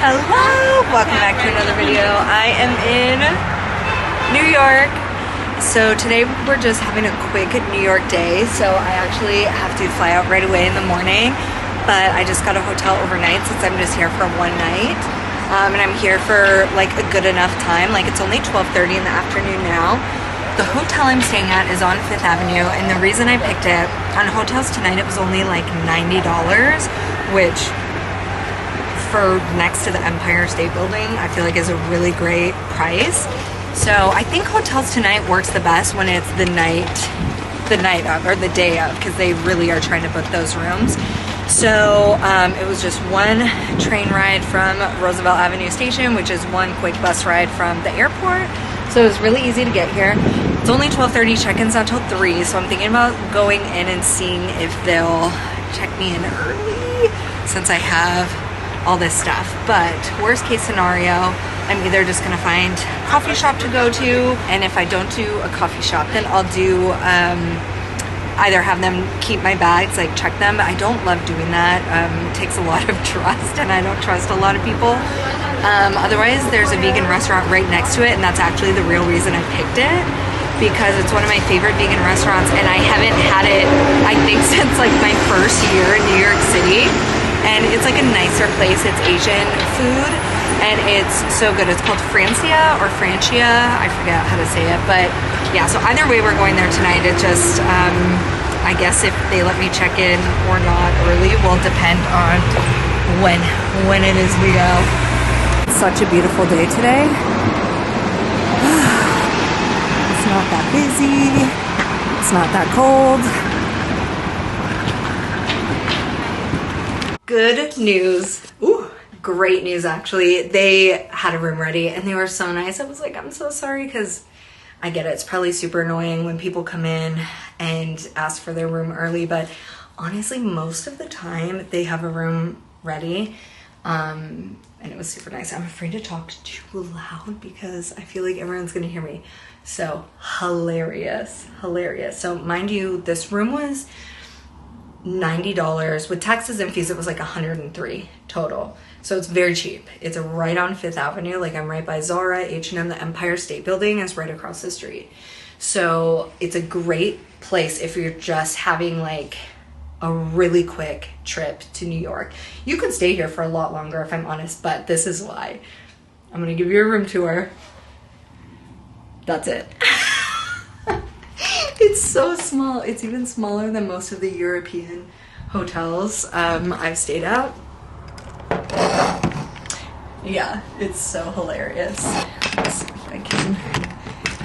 Hello! Welcome back to another video. I am in New York. So today we're just having a quick New York day. So I actually have to fly out right away in the morning. But I just got a hotel overnight since I'm just here for one night. And I'm here for like a good enough time. Like it's only 12:30 in the afternoon now. The hotel I'm staying at is on Fifth Avenue. And the reason I picked it, on hotels tonight it was only like $90, which for next to the Empire State Building, I feel like is a really great price. So I think hotels tonight works the best when it's the night of, or the day of, because they really are trying to book those rooms. So it was just one train ride from Roosevelt Avenue Station, which is one quick bus ride from the airport. So it was really easy to get here. It's only 12:30, check-in's not till 3, so I'm thinking about going in and seeing if they'll check me in early, since I have all this stuff. But worst case scenario, I'm either just gonna find a coffee shop to go to, and if I don't do a coffee shop, then I'll do either have them keep my bags, like check them. I don't love doing that. It takes a lot of trust, and I don't trust a lot of people. Otherwise, there's a vegan restaurant right next to it, and that's actually the real reason I picked it, because it's one of my favorite vegan restaurants, and I haven't had it, I think, since like my first year in New York City. And it's like a nicer place. It's Asian food, and it's so good. It's called Francia or Francia. I forget how to say it, but yeah. So either way, we're going there tonight. It just, I guess if they let me check in or not early will depend on when it is we go. It's such a beautiful day today. It's not that busy. It's not that cold. Good news. Ooh, great news actually. They had a room ready and they were so nice. I was like, I'm so sorry, because I get it. It's probably super annoying when people come in and ask for their room early, but honestly, most of the time they have a room ready. And it was super nice. I'm afraid to talk too loud because I feel like everyone's gonna hear me. So hilarious, hilarious. So mind you, this room was $90 with taxes and fees. It was like $103 total, so it's very cheap. It's right on Fifth Avenue. Like I'm right by Zara, H&M. The Empire State Building is right across the street, so it's a great place if you're just having like a really quick trip to New York. You could stay here for a lot longer if I'm honest, but this is why. I'm gonna give you a room tour. That's it. It's so small. It's even smaller than most of the European hotels I've stayed at. Yeah, it's so hilarious. Let's see if I can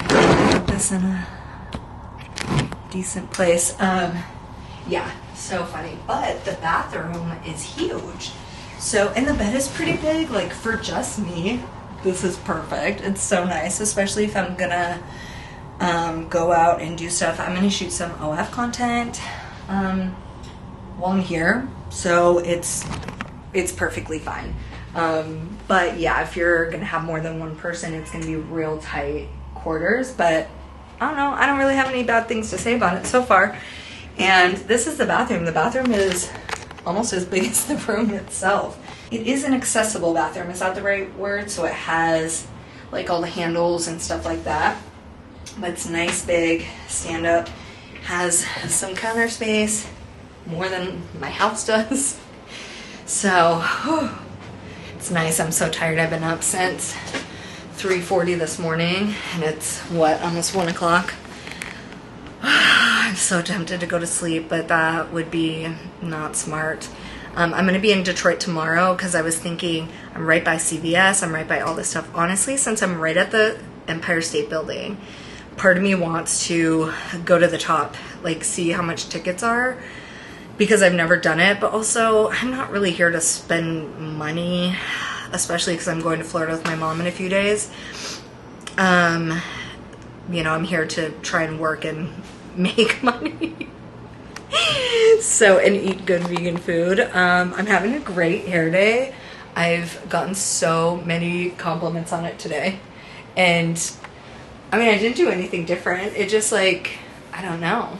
put this in a decent place. Yeah, so funny. But the bathroom is huge. So, and the bed is pretty big. Like for just me, this is perfect. It's so nice, especially if I'm gonna go out and do stuff. I'm gonna shoot some OF content while I'm here, so it's perfectly fine. But yeah, if you're gonna have more than one person, it's gonna be real tight quarters, but I don't know, I don't really have any bad things to say about it so far. And this is the bathroom. The bathroom is almost as big as the room itself. It is an accessible bathroom, is that the right word? So it has like all the handles and stuff like that. But it's nice, big, stand up, has some counter space, more than my house does. So, whew, it's nice. I'm so tired. I've been up since 3:40 this morning, and it's, what, almost 1 o'clock? I'm so tempted to go to sleep, but that would be not smart. I'm going to be in Detroit tomorrow because I was thinking I'm right by CVS, I'm right by all this stuff. Honestly, since I'm right at the Empire State Building, part of me wants to go to the top, like see how much tickets are, because I've never done it, but also I'm not really here to spend money, especially because I'm going to Florida with my mom in a few days. You know, I'm here to try and work and make money. So, and eat good vegan food. I'm having a great hair day. I've gotten so many compliments on it today, and I mean, I didn't do anything different. It just like, I don't know,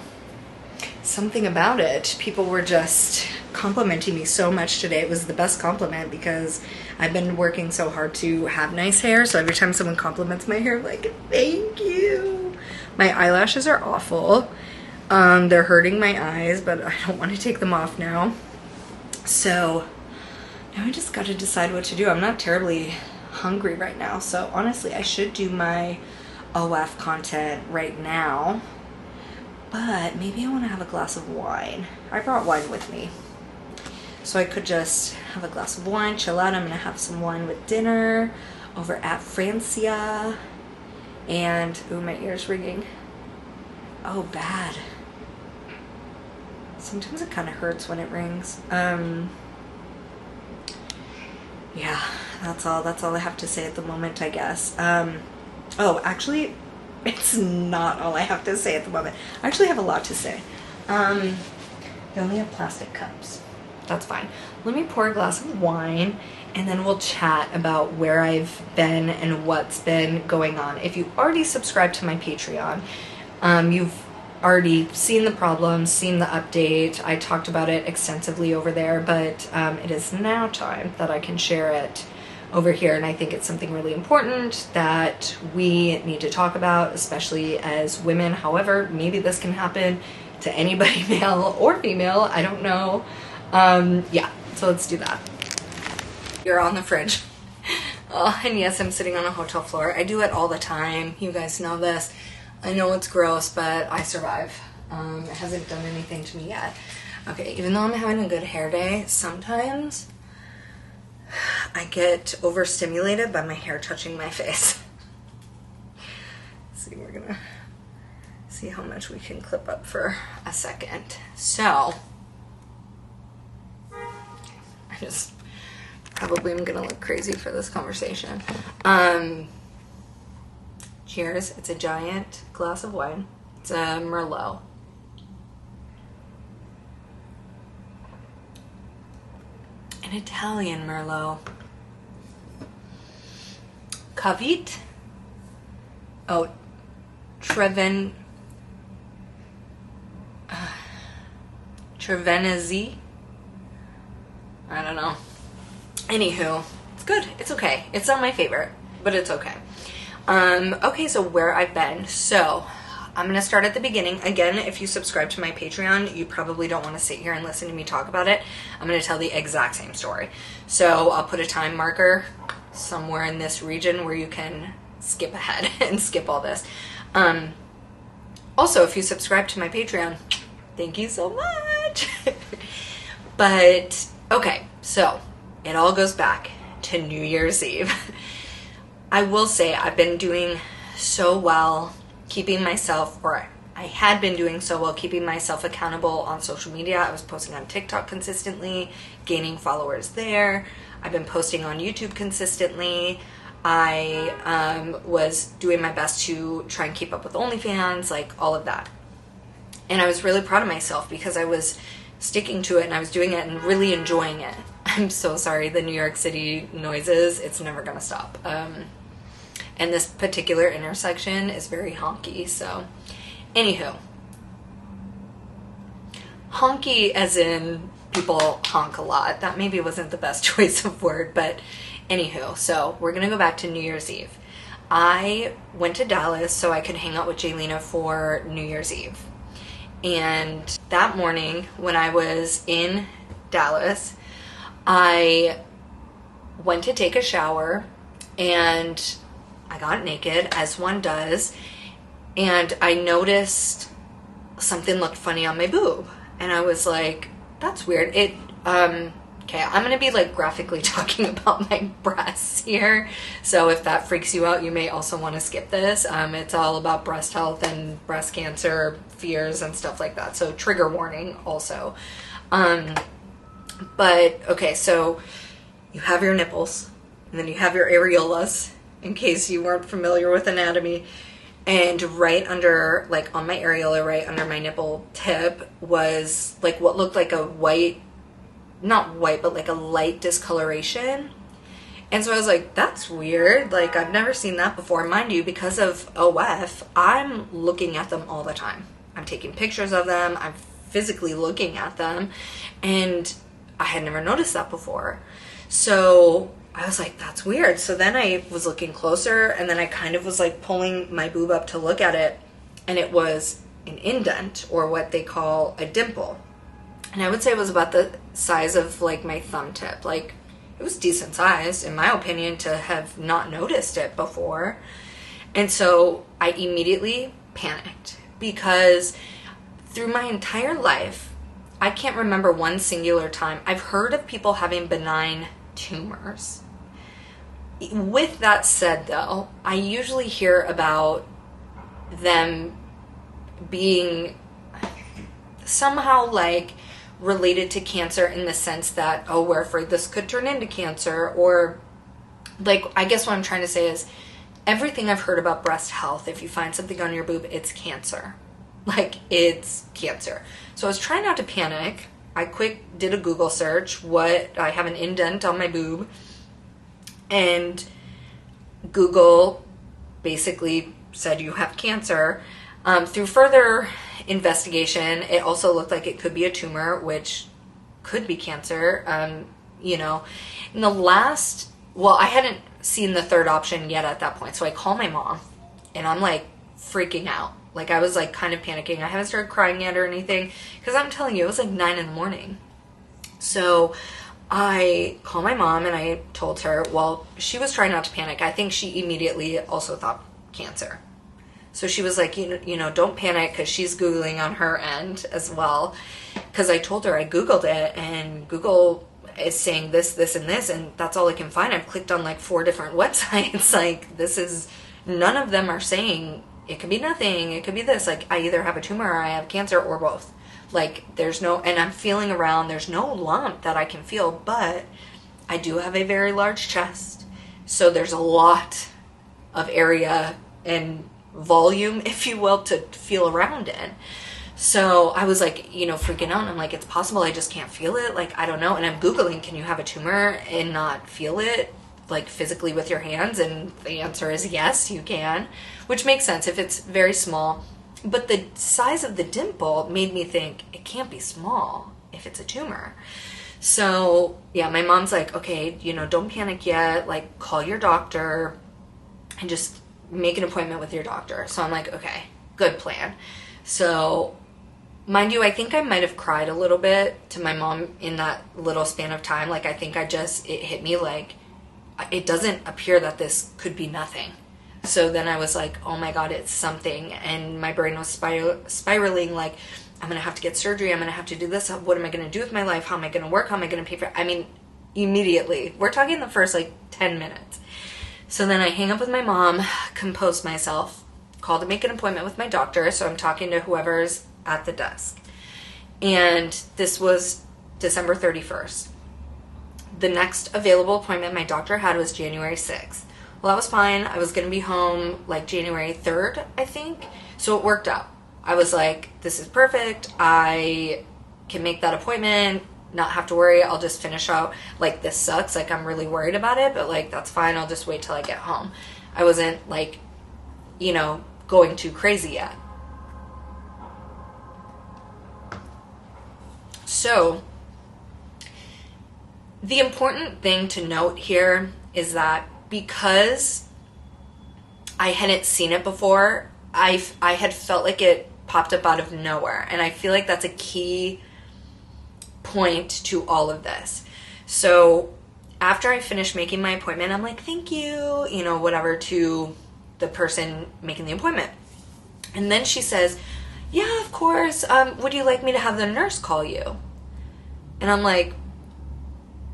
something about it. People were just complimenting me so much today. It was the best compliment because I've been working so hard to have nice hair. So every time someone compliments my hair, I'm like, thank you. My eyelashes are awful. They're hurting my eyes, but I don't want to take them off now. So now I just got to decide what to do. I'm not terribly hungry right now. So honestly, I should do my OF content right now. But maybe I want to have a glass of wine. I brought wine with me. So I could just have a glass of wine, chill out. I'm going to have some wine with dinner over at Francia. And, ooh, my ear's ringing. Oh, bad. Sometimes it kind of hurts when it rings. Yeah, that's all I have to say at the moment, I guess. Oh, actually, it's not all I have to say at the moment. I actually have a lot to say. They only have plastic cups. That's fine. Let me pour a glass of wine and then we'll chat about where I've been and what's been going on. If you already subscribed to my Patreon, you've already seen the problems, seen the update. I talked about it extensively over there, but it is now time that I can share it over here, and I think it's something really important that we need to talk about, especially as women. However, maybe this can happen to anybody, male or female, I don't know. Yeah, so let's do that. You're on the fridge. Oh, and yes, I'm sitting on a hotel floor. I do it all the time. You guys know this. I know it's gross, but I survive. It hasn't done anything to me yet. Okay, even though I'm having a good hair day, sometimes I get overstimulated by my hair touching my face. See, we're gonna see how much we can clip up for a second. So, probably am gonna look crazy for this conversation. Cheers. It's a giant glass of wine. It's a Merlot. An Italian Merlot. Cavite. Oh, Trevenazzi. I don't know. Anywho, it's good. It's okay. It's not my favorite, but it's okay. Okay, so where I've been. So, I'm going to start at the beginning. Again, if you subscribe to my Patreon, you probably don't want to sit here and listen to me talk about it. I'm going to tell the exact same story. So, I'll put a time marker somewhere in this region where you can skip ahead and skip all this. Also, if you subscribe to my Patreon, thank you so much. But, okay, so it all goes back to New Year's Eve. I will say I've been doing so well keeping myself, or I had been doing so well keeping myself accountable on social media. I was posting on TikTok consistently, gaining followers there. I've been posting on YouTube consistently. I was doing my best to try and keep up with OnlyFans, like all of that. And I was really proud of myself because I was sticking to it and I was doing it and really enjoying it. I'm so sorry, the New York City noises, it's never gonna stop. And this particular intersection is very honky, so anywho. Honky as in people honk a lot. That maybe wasn't the best choice of word, but anywho. So we're gonna go back to New Year's Eve. I went to Dallas so I could hang out with Jaylena for New Year's Eve. And that morning when I was in Dallas, I went to take a shower and I got naked, as one does, and I noticed something looked funny on my boob. And I was like, that's weird. Okay, I'm going to be like graphically talking about my breasts here. So if that freaks you out, you may also want to skip this. It's all about breast health and breast cancer fears and stuff like that. So trigger warning also. But okay, so you have your nipples and then you have your areolas, in case you weren't familiar with anatomy. And right under, like on my areola, right under my nipple tip was like what looked like a white, not white, but like a light discoloration. And so I was like, that's weird. Like, I've never seen that before. Mind you, because of OF, I'm looking at them all the time. I'm taking pictures of them. I'm physically looking at them. And I had never noticed that before. So I was like, that's weird. So then I was looking closer, and then I kind of was like pulling my boob up to look at it, and it was an indent, or what they call a dimple. And I would say it was about the size of like my thumb tip. Like, it was decent size, in my opinion, to have not noticed it before. And so I immediately panicked, because through my entire life, I can't remember one singular time I've heard of people having benign tumors. With that said, though, I usually hear about them being somehow like related to cancer, in the sense that, oh, we're afraid this could turn into cancer, or like, I guess what I'm trying to say is, everything I've heard about breast health, if you find something on your boob, it's cancer. Like, it's cancer. So I was trying not to panic. I did a Google search, I have an indent on my boob, and Google basically said you have cancer. Through further investigation, it also looked like it could be a tumor, which could be cancer. In the last, I hadn't seen the third option yet at that point. So I call my mom, and I'm like freaking out. Like, I was like kind of panicking. I haven't started crying yet or anything, because I'm telling you, it was like 9 a.m. So I call my mom, and I told her, she was trying not to panic. I think she immediately also thought cancer. So she was like, don't panic, because she's Googling on her end as well. Because I told her I Googled it, and Google is saying this, this, and this, and that's all I can find. I've clicked on like 4 different websites. Like, none of them are saying it could be nothing, it could be this. Like, I either have a tumor, or I have cancer, or both. Like, and I'm feeling around, there's no lump that I can feel, but I do have a very large chest. So there's a lot of area and volume, if you will, to feel around in. So I was like, freaking out. And I'm like, it's possible I just can't feel it. Like, I don't know. And I'm Googling, can you have a tumor and not feel it, like, physically with your hands? And the answer is yes, you can, which makes sense if it's very small. But the size of the dimple made me think it can't be small if it's a tumor. So yeah, my mom's like, okay, don't panic yet. Like, call your doctor and just make an appointment with your doctor. So I'm like, okay, good plan. So mind you, I think I might have cried a little bit to my mom in that little span of time. Like, I think it hit me like, it doesn't appear that this could be nothing. So then I was like, oh my God, it's something. And my brain was spiraling like, I'm going to have to get surgery. I'm going to have to do this. What am I going to do with my life? How am I going to work? How am I going to pay for it? I mean, immediately. We're talking the first like 10 minutes. So then I hang up with my mom, compose myself, call to make an appointment with my doctor. So I'm talking to whoever's at the desk. And this was December 31st. The next available appointment my doctor had was January 6th. Well, that was fine. I was going to be home like January 3rd, I think. So it worked out. I was like, this is perfect. I can make that appointment, not have to worry. I'll just finish out. Like, this sucks. Like, I'm really worried about it, but like, that's fine. I'll just wait till I get home. I wasn't like, going too crazy yet. So the important thing to note here is that because I hadn't seen it before, I had felt like it popped up out of nowhere. And I feel like that's a key point to all of this. So after I finished making my appointment, I'm like, thank you, whatever, to the person making the appointment. And then she says, yeah, of course. Would you like me to have the nurse call you? And I'm like,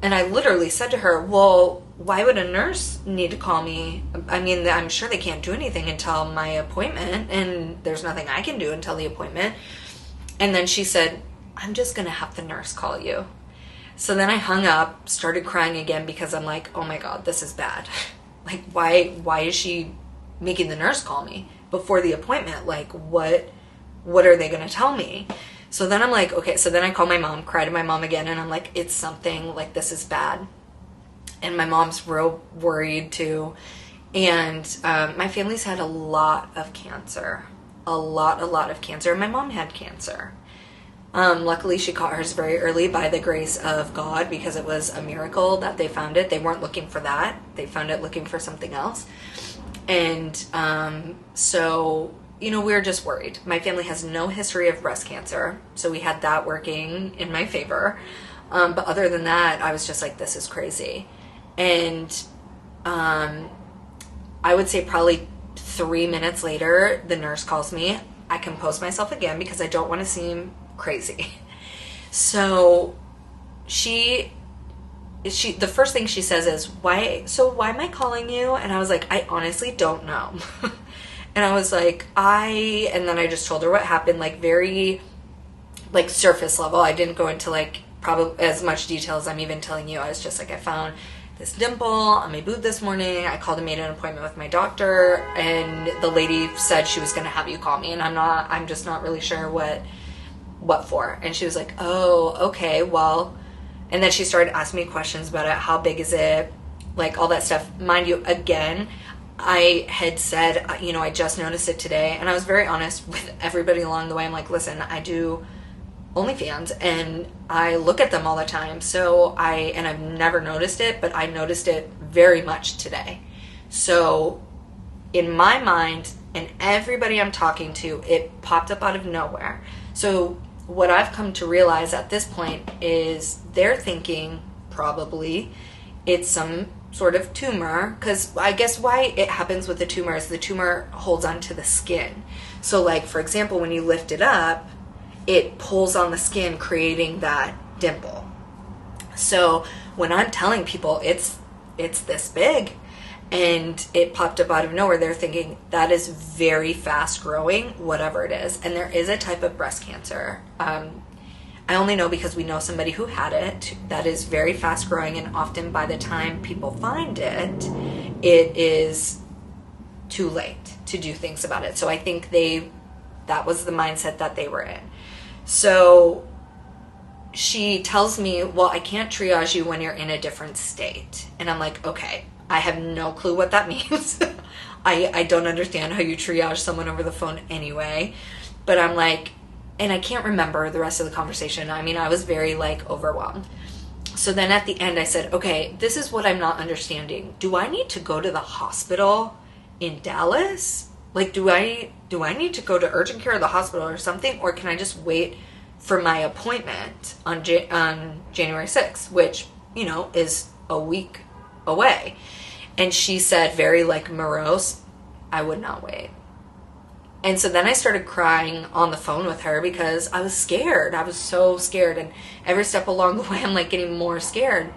and I literally said to her, well, why would a nurse need to call me? I mean, I'm sure they can't do anything until my appointment, and there's nothing I can do until the appointment. And then she said, I'm just going to have the nurse call you. So then I hung up, started crying again, because I'm like, oh my God, this is bad. Like, why is she making the nurse call me before the appointment? Like, what are they going to tell me? So then I'm like, okay, so then I call my mom, cry to my mom again, and I'm like, it's something, like, this is bad. And my mom's real worried too. And my family's had a lot of cancer. A lot of cancer. My mom had cancer. Luckily, she caught hers very early by the grace of God, because it was a miracle that they found it. They weren't looking for that. They found it looking for something else. And so, we were just worried. My family has no history of breast cancer, so we had that working in my favor. But other than that, I was just like, this is crazy. And I would say probably 3 minutes later, the nurse calls me. I compose myself again because I don't want to seem crazy. So the first thing she says is, why am I calling you? And I was like, I honestly don't know. And I was like, and then I just told her what happened, like very like surface level. I didn't go into like probably as much detail as I'm even telling you. I was just like, I found this dimple on my boob this morning. I called and made an appointment with my doctor, and the lady said she was going to have you call me, and I'm just not really sure what for. And she was like, oh, okay, well, and then she started asking me questions about it. How big is it? Like all that stuff. Mind you, again, I had said, I just noticed it today, and I was very honest with everybody along the way. I'm like, listen, I do OnlyFans and I look at them all the time. So I've never noticed it, but I noticed it very much today. So in my mind and everybody I'm talking to, it popped up out of nowhere. So what I've come to realize at this point is they're thinking probably it's some sort of tumor, because I guess why it happens with the tumor is the tumor holds onto the skin. So like, for example, when you lift it up, it pulls on the skin, creating that dimple. So when I'm telling people it's this big and it popped up out of nowhere, they're thinking that is very fast growing, whatever it is. And there is a type of breast cancer. I only know because we know somebody who had it, that is very fast growing, and often by the time people find it, it is too late to do things about it. So I think that was the mindset that they were in. So she tells me, well, I can't triage you when you're in a different state. And I'm like, okay, I have no clue what that means. I don't understand how you triage someone over the phone anyway. But I'm like, and I can't remember the rest of the conversation. I mean, I was very like overwhelmed. So then at the end I said, okay, this is what I'm not understanding. Do I need to go to the hospital in Dallas? Like, do I need to go to urgent care or the hospital or something? Or can I just wait for my appointment on January 6th, which, is a week away? And she said, very like morose, I would not wait. And so then I started crying on the phone with her because I was scared. I was so scared. And every step along the way, I'm like getting more scared.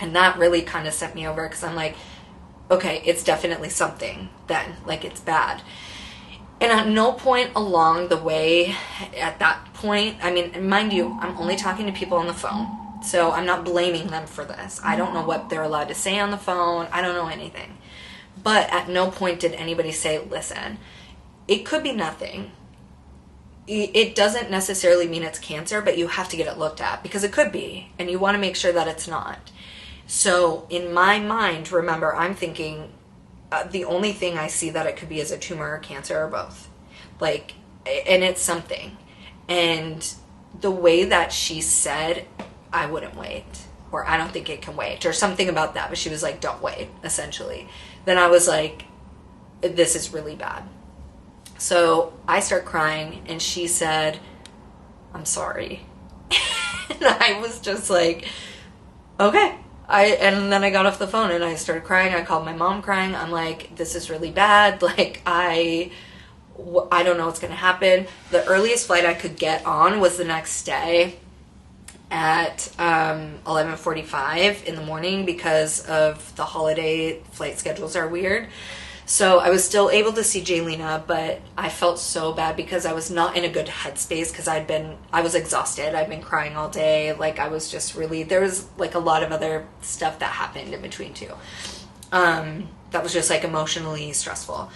And that really kind of sent me over, because I'm like, okay, it's definitely something then, like it's bad. And at no point along the way at that point, I mean, mind you, I'm only talking to people on the phone, so I'm not blaming them for this. I don't know what they're allowed to say on the phone. I don't know anything. But at no point did anybody say, listen, it could be nothing. It doesn't necessarily mean it's cancer, but you have to get it looked at, because it could be, and you want to make sure that it's not. So in my mind, remember, I'm thinking the only thing I see that it could be is a tumor or cancer or both. Like, and it's something. And the way that she said, I wouldn't wait, or I don't think it can wait, or something about that. But she was like, don't wait, essentially. Then I was like, this is really bad. So I start crying, and she said, I'm sorry. And I was just like, okay. And then I got off the phone and I started crying. I called my mom crying. I'm like, this is really bad. Like, I don't know what's going to happen. The earliest flight I could get on was the next day at 11:45 in the morning, because of the holiday flight schedules are weird. So I was still able to see Jaylina, but I felt so bad because I was not in a good headspace, because I was exhausted. I'd been crying all day. Like, I was just really, there was like a lot of other stuff that happened in between too. That was just like emotionally stressful.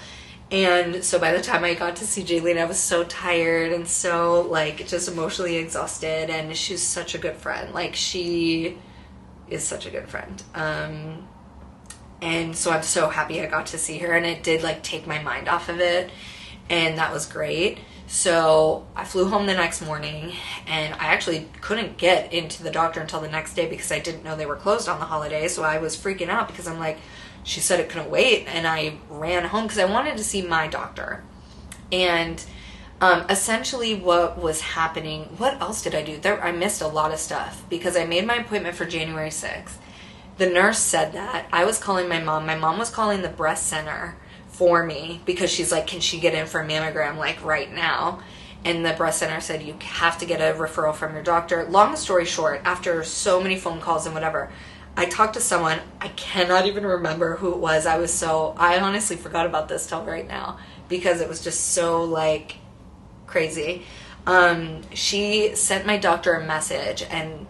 And so by the time I got to see Jaylina, I was so tired and so like just emotionally exhausted. And she's such a good friend. Like, she is such a good friend. And so I'm so happy I got to see her, and it did like take my mind off of it, and that was great. So I flew home the next morning, and I actually couldn't get into the doctor until the next day because I didn't know they were closed on the holiday. So I was freaking out because I'm like, she said it couldn't wait, and I ran home because I wanted to see my doctor. And essentially what was happening, what else did I do? I missed a lot of stuff because I made my appointment for January 6th. The nurse said that. I was calling my mom. My mom was calling the breast center for me because she's like, can she get in for a mammogram like right now? And the breast center said, you have to get a referral from your doctor. Long story short, after so many phone calls and whatever, I talked to someone. I cannot even remember who it was. I honestly forgot about this till right now because it was just so like crazy. She sent my doctor a message and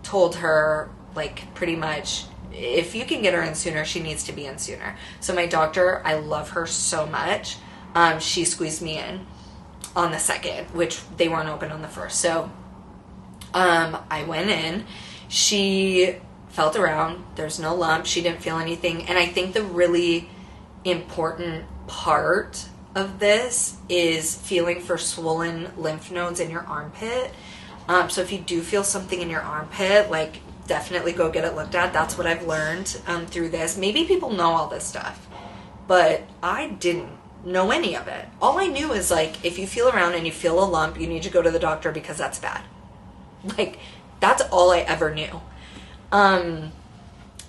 told her like pretty much, if you can get her in sooner, she needs to be in sooner. So my doctor, I love her so much. She squeezed me in on the 2nd, which they weren't open on the 1st. So I went in. She felt around. There's no lump. She didn't feel anything. And I think the really important part of this is feeling for swollen lymph nodes in your armpit. So if you do feel something in your armpit, like definitely go get it looked at. That's what I've learned through this. Maybe people know all this stuff, but I didn't know any of it. All I knew is like, if you feel around and you feel a lump, you need to go to the doctor because that's bad. Like, that's all I ever knew.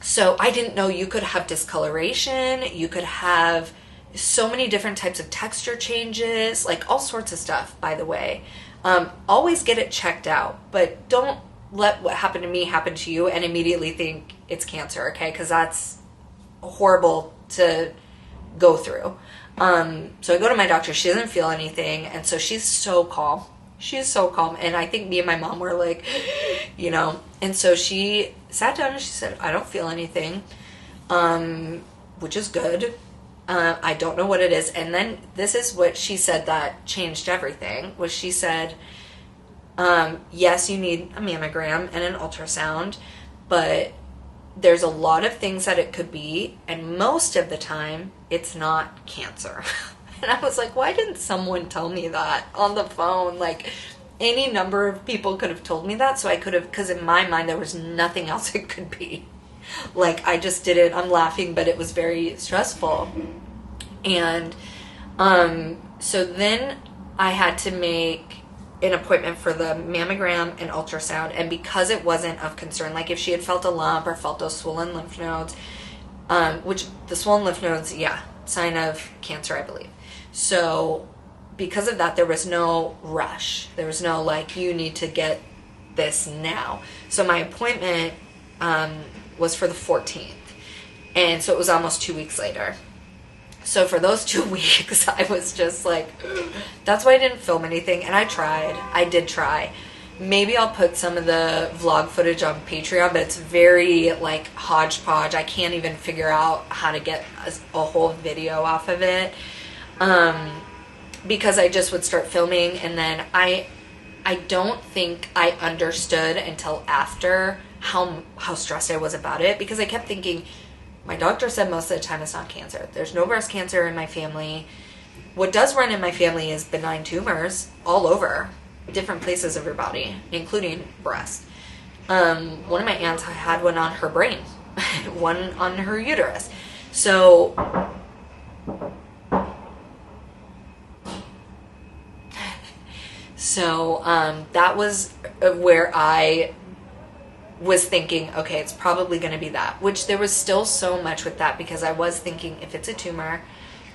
So I didn't know you could have discoloration. You could have so many different types of texture changes, like all sorts of stuff, by the way. Always get it checked out, but don't let what happened to me happen to you and immediately think it's cancer, okay? Because that's horrible to go through. So I go to my doctor. She doesn't feel anything, and so she's so calm. She's so calm, and I think me and my mom were like, you know, and so she sat down and she said, I don't feel anything, which is good. I don't know what it is. And then this is what she said that changed everything, was she said, yes, you need a mammogram and an ultrasound, but there's a lot of things that it could be, and most of the time it's not cancer. And I was like, why didn't someone tell me that on the phone? Like, any number of people could have told me that, so I could have, because in my mind there was nothing else it could be. Like, I just did it. I'm laughing, but it was very stressful. And so then I had to make an appointment for the mammogram and ultrasound, and because it wasn't of concern, like if she had felt a lump or felt those swollen lymph nodes, which the swollen lymph nodes, yeah, sign of cancer, I believe. So because of that, there was no rush. There was no like, you need to get this now. So my appointment was for the 14th, and so it was almost 2 weeks later. So for those 2 weeks, I was just like, that's why I didn't film anything. And I tried. I did try. Maybe I'll put some of the vlog footage on Patreon, but it's very like hodgepodge. I can't even figure out how to get a whole video off of it. Because I just would start filming, and then I don't think I understood until after how stressed I was about it, because I kept thinking, my doctor said most of the time it's not cancer. There's no breast cancer in my family. What does run in my family is benign tumors all over different places of your body, including breast. One of my aunts had one on her brain, one on her uterus. So that was where I was thinking, okay, it's probably going to be that, which there was still so much with that, because I was thinking, if it's a tumor,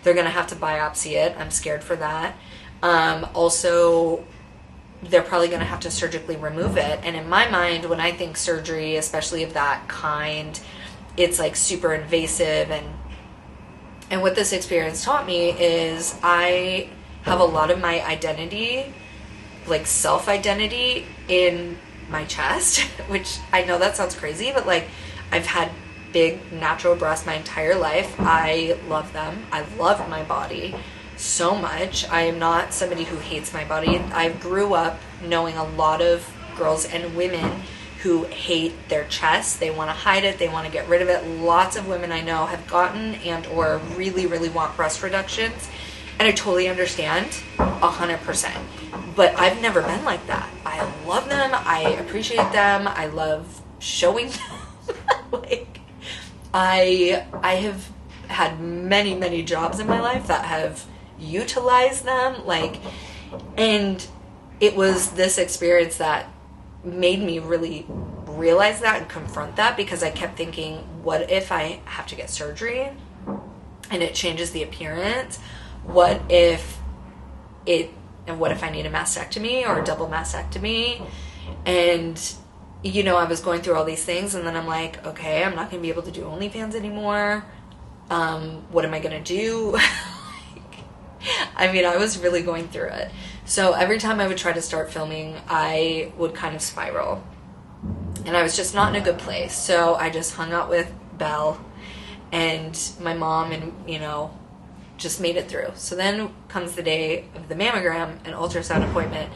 they're going to have to biopsy it. I'm scared for that. Also, they're probably going to have to surgically remove it. And in my mind, when I think surgery, especially of that kind, it's like super invasive. And what this experience taught me is I have a lot of my identity, like self-identity, in my chest, which I know that sounds crazy, but like, I've had big natural breasts my entire life. I love them. I love my body so much. I am not somebody who hates my body. I grew up knowing a lot of girls and women who hate their chest. They want to hide it. They want to get rid of it. Lots of women I know have gotten and or really, really want breast reductions. And I totally understand. 100%. But I've never been like that. I love them. I appreciate them. I love showing them. Like, I have had many, many jobs in my life that have utilized them. Like, and it was this experience that made me really realize that and confront that, because I kept thinking, what if I have to get surgery and it changes the appearance? What if I need a mastectomy or a double mastectomy? And, you know, I was going through all these things, and then I'm like, okay, I'm not going to be able to do OnlyFans anymore. What am I going to do? I mean, I was really going through it. So every time I would try to start filming, I would kind of spiral. And I was just not in a good place. So I just hung out with Belle and my mom and, you know, just made it through. So then comes the day of the mammogram and ultrasound appointment.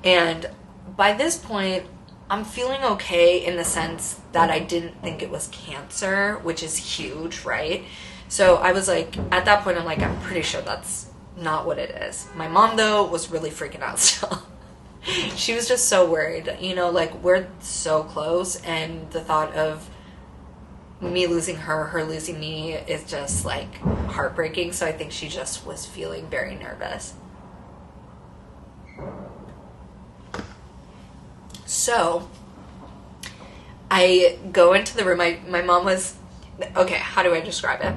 And by this point, I'm feeling okay in the sense that I didn't think it was cancer, which is huge, right? So I was like, at that point, I'm like, I'm pretty sure that's not what it is. My mom, though, was really freaking out still. She was just so worried. You know, like, we're so close, and the thought of me losing her losing me is just, like, heartbreaking. So I think she just was feeling very nervous. So I go into the room. My mom was, okay, how do I describe it?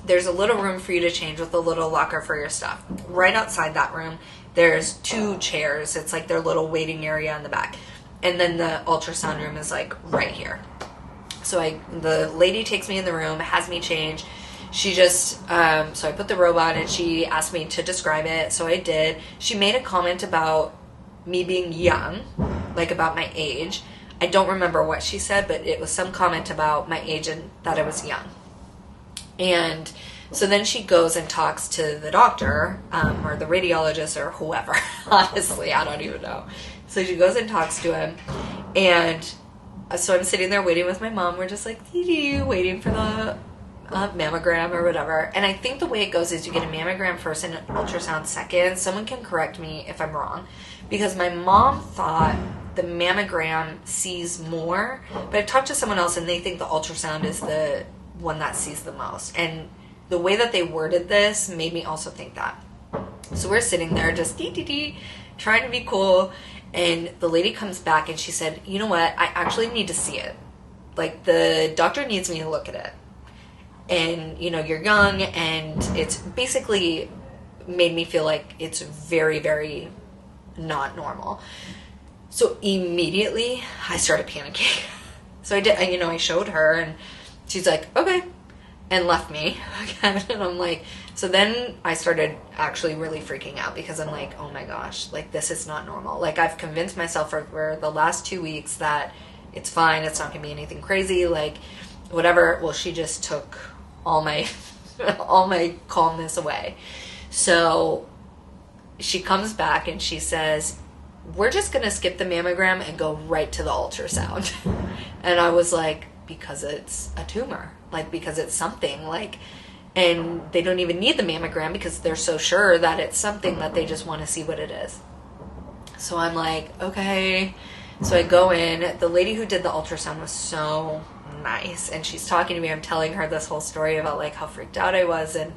There's a little room for you to change with a little locker for your stuff. Right outside that room, there's 2 chairs. It's like their little waiting area in the back. And then the ultrasound room is like right here. So the lady takes me in the room, has me change. She just, so I put the robe on and she asked me to describe it. So I did. She made a comment about me being young, like about my age. I don't remember what she said, but it was some comment about my age and that I was young. And so then she goes and talks to the doctor, or the radiologist or whoever. Honestly, I don't even know. So she goes and talks to him. And so I'm sitting there waiting with my mom. We're just like, waiting for the mammogram or whatever. And I think the way it goes is you get a mammogram first and an ultrasound second. Someone can correct me if I'm wrong. Because my mom thought the mammogram sees more. But I've talked to someone else and they think the ultrasound is the one that sees the most. And the way that they worded this made me also think that. So we're sitting there just trying to be cool. And the lady comes back and she said, you know what? I actually need to see it. Like, the doctor needs me to look at it. And, you know, you're young, and it's basically made me feel like it's very, very not normal. So immediately I started panicking. So I showed her, and she's like, okay, and left me again. And I'm like, so then I started actually really freaking out, because I'm like, oh my gosh, like, this is not normal. Like, I've convinced myself for the last 2 weeks that it's fine, it's not gonna be anything crazy, like, whatever. Well, she just took all my all my calmness away. So she comes back and she says, we're just gonna skip the mammogram and go right to the ultrasound. And I was like, because it's a tumor, like, because it's something, like, and they don't even need the mammogram because they're so sure that it's something that they just want to see what it is. So I'm like, okay. So I go in. The lady who did the ultrasound was so nice, and she's talking to me. I'm telling her this whole story about, like, how freaked out I was, and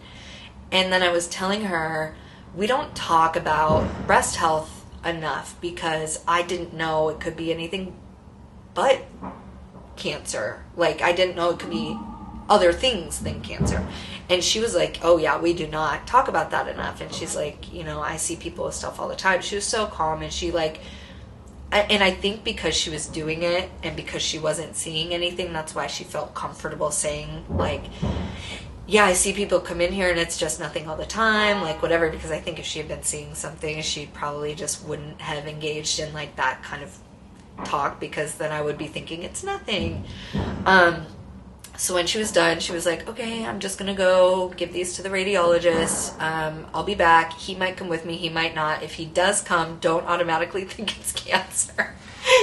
then I was telling her, we don't talk about breast health enough because I didn't know it could be anything but cancer. Like, I didn't know it could be other things than cancer. And she was like, oh yeah, we do not talk about that enough. And she's like, you know, I see people with stuff all the time. She was so calm, and she, like, and I think because she was doing it and because she wasn't seeing anything, that's why she felt comfortable saying, like, yeah, I see people come in here and it's just nothing all the time, like, whatever. Because I think if she had been seeing something, she probably just wouldn't have engaged in, like, that kind of talk, because then I would be thinking it's nothing. So when she was done, she was like, okay, I'm just gonna go give these to the radiologist. I'll be back. He might come with me, he might not. If he does come, don't automatically think it's cancer.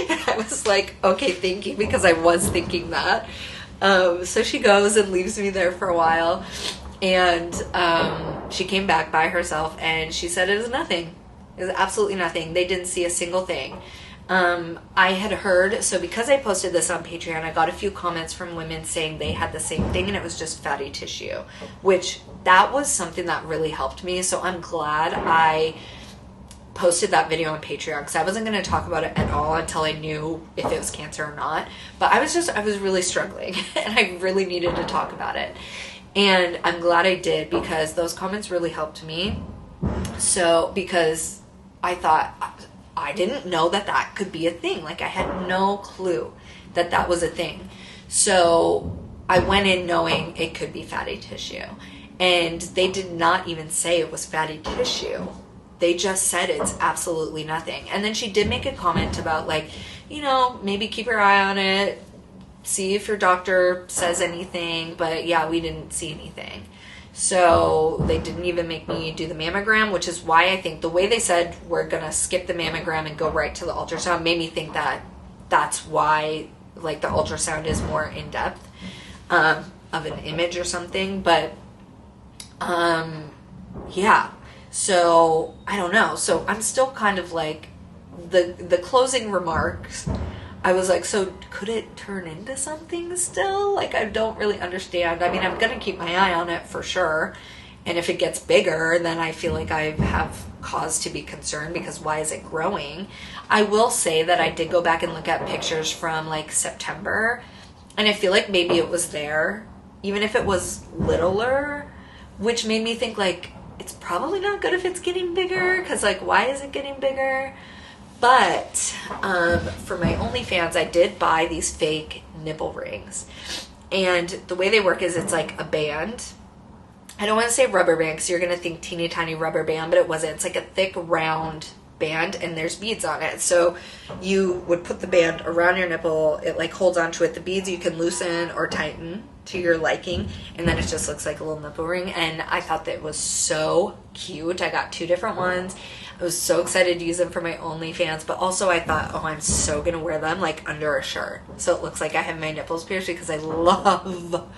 And I was like, okay, thank you, because I was thinking that. So she goes and leaves me there for a while. And she came back by herself, and she said it was nothing. It was absolutely nothing. They didn't see a single thing. I had heard, so because I posted this on Patreon, I got a few comments from women saying they had the same thing and it was just fatty tissue, which that was something that really helped me. So I'm glad I posted that video on Patreon, because I wasn't going to talk about it at all until I knew if it was cancer or not. But I was really struggling and I really needed to talk about it. And I'm glad I did, because those comments really helped me. So, because I thought, I didn't know that that could be a thing. Like, I had no clue that that was a thing. So I went in knowing it could be fatty tissue. And they did not even say it was fatty tissue. They just said it's absolutely nothing. And then she did make a comment about, like, you know, maybe keep your eye on it, see if your doctor says anything. But yeah, we didn't see anything. So they didn't even make me do the mammogram, which is why I think the way they said we're going to skip the mammogram and go right to the ultrasound made me think that that's why, like, the ultrasound is more in depth of an image or something. But yeah. So, I don't know. So, I'm still kind of like, the closing remarks, I was like, so could it turn into something still? Like, I don't really understand. I mean, I'm going to keep my eye on it for sure. And if it gets bigger, then I feel like I have cause to be concerned, because why is it growing? I will say that I did go back and look at pictures from, like, September. And I feel like maybe it was there, even if it was littler, which made me think, like, it's probably not good if it's getting bigger, because, like, why is it getting bigger? But for my OnlyFans, I did buy these fake nipple rings. And the way they work is it's like a band. I don't want to say rubber band, because you're going to think teeny tiny rubber band, but it wasn't. It's like a thick, round band, and there's beads on it. So you would put the band around your nipple. It, like, holds onto it. The beads you can loosen or tighten to your liking, and then it just looks like a little nipple ring. And I thought that it was so cute. I got 2 different ones. I was so excited to use them for my OnlyFans, but also I thought, oh, I'm so gonna wear them, like, under a shirt, so it looks like I have my nipples pierced, because I love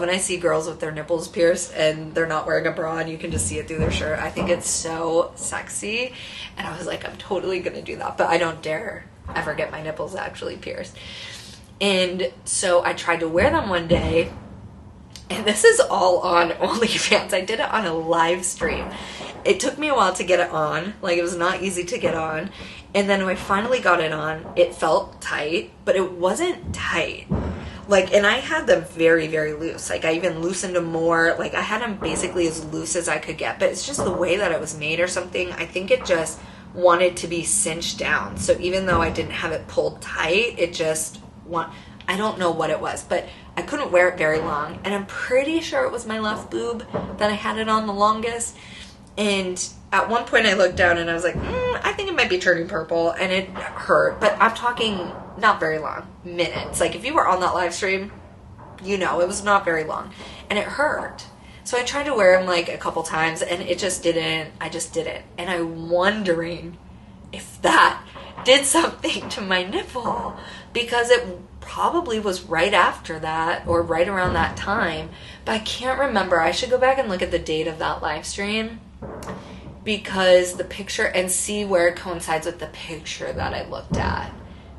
when I see girls with their nipples pierced and they're not wearing a bra and you can just see it through their shirt. I think it's so sexy, and I was like, I'm totally gonna do that, but I don't dare ever get my nipples actually pierced. And so I tried to wear them one day, and this is all on OnlyFans. I did it on a live stream. It took me a while to get it on. Like, it was not easy to get on. And then when I finally got it on, it felt tight, but it wasn't tight. Like, and I had them very, very loose. Like, I even loosened them more. Like, I had them basically as loose as I could get, but it's just the way that it was made or something. I think it just wanted to be cinched down. So even though I didn't have it pulled tight, it just I don't know what it was, but I couldn't wear it very long. And I'm pretty sure it was my left boob that I had it on the longest. And at one point I looked down and I was like, I think it might be turning purple, and it hurt. But I'm talking not very long, minutes. Like, if you were on that live stream, you know, it was not very long. And it hurt. So I tried to wear them, like, a couple times, and it just didn't. I just didn't. And I'm wondering if that did something to my nipple, because it probably was right after that or right around that time, but I can't remember. I should go back and look at the date of that live stream, because the picture, and see where it coincides with the picture that I looked at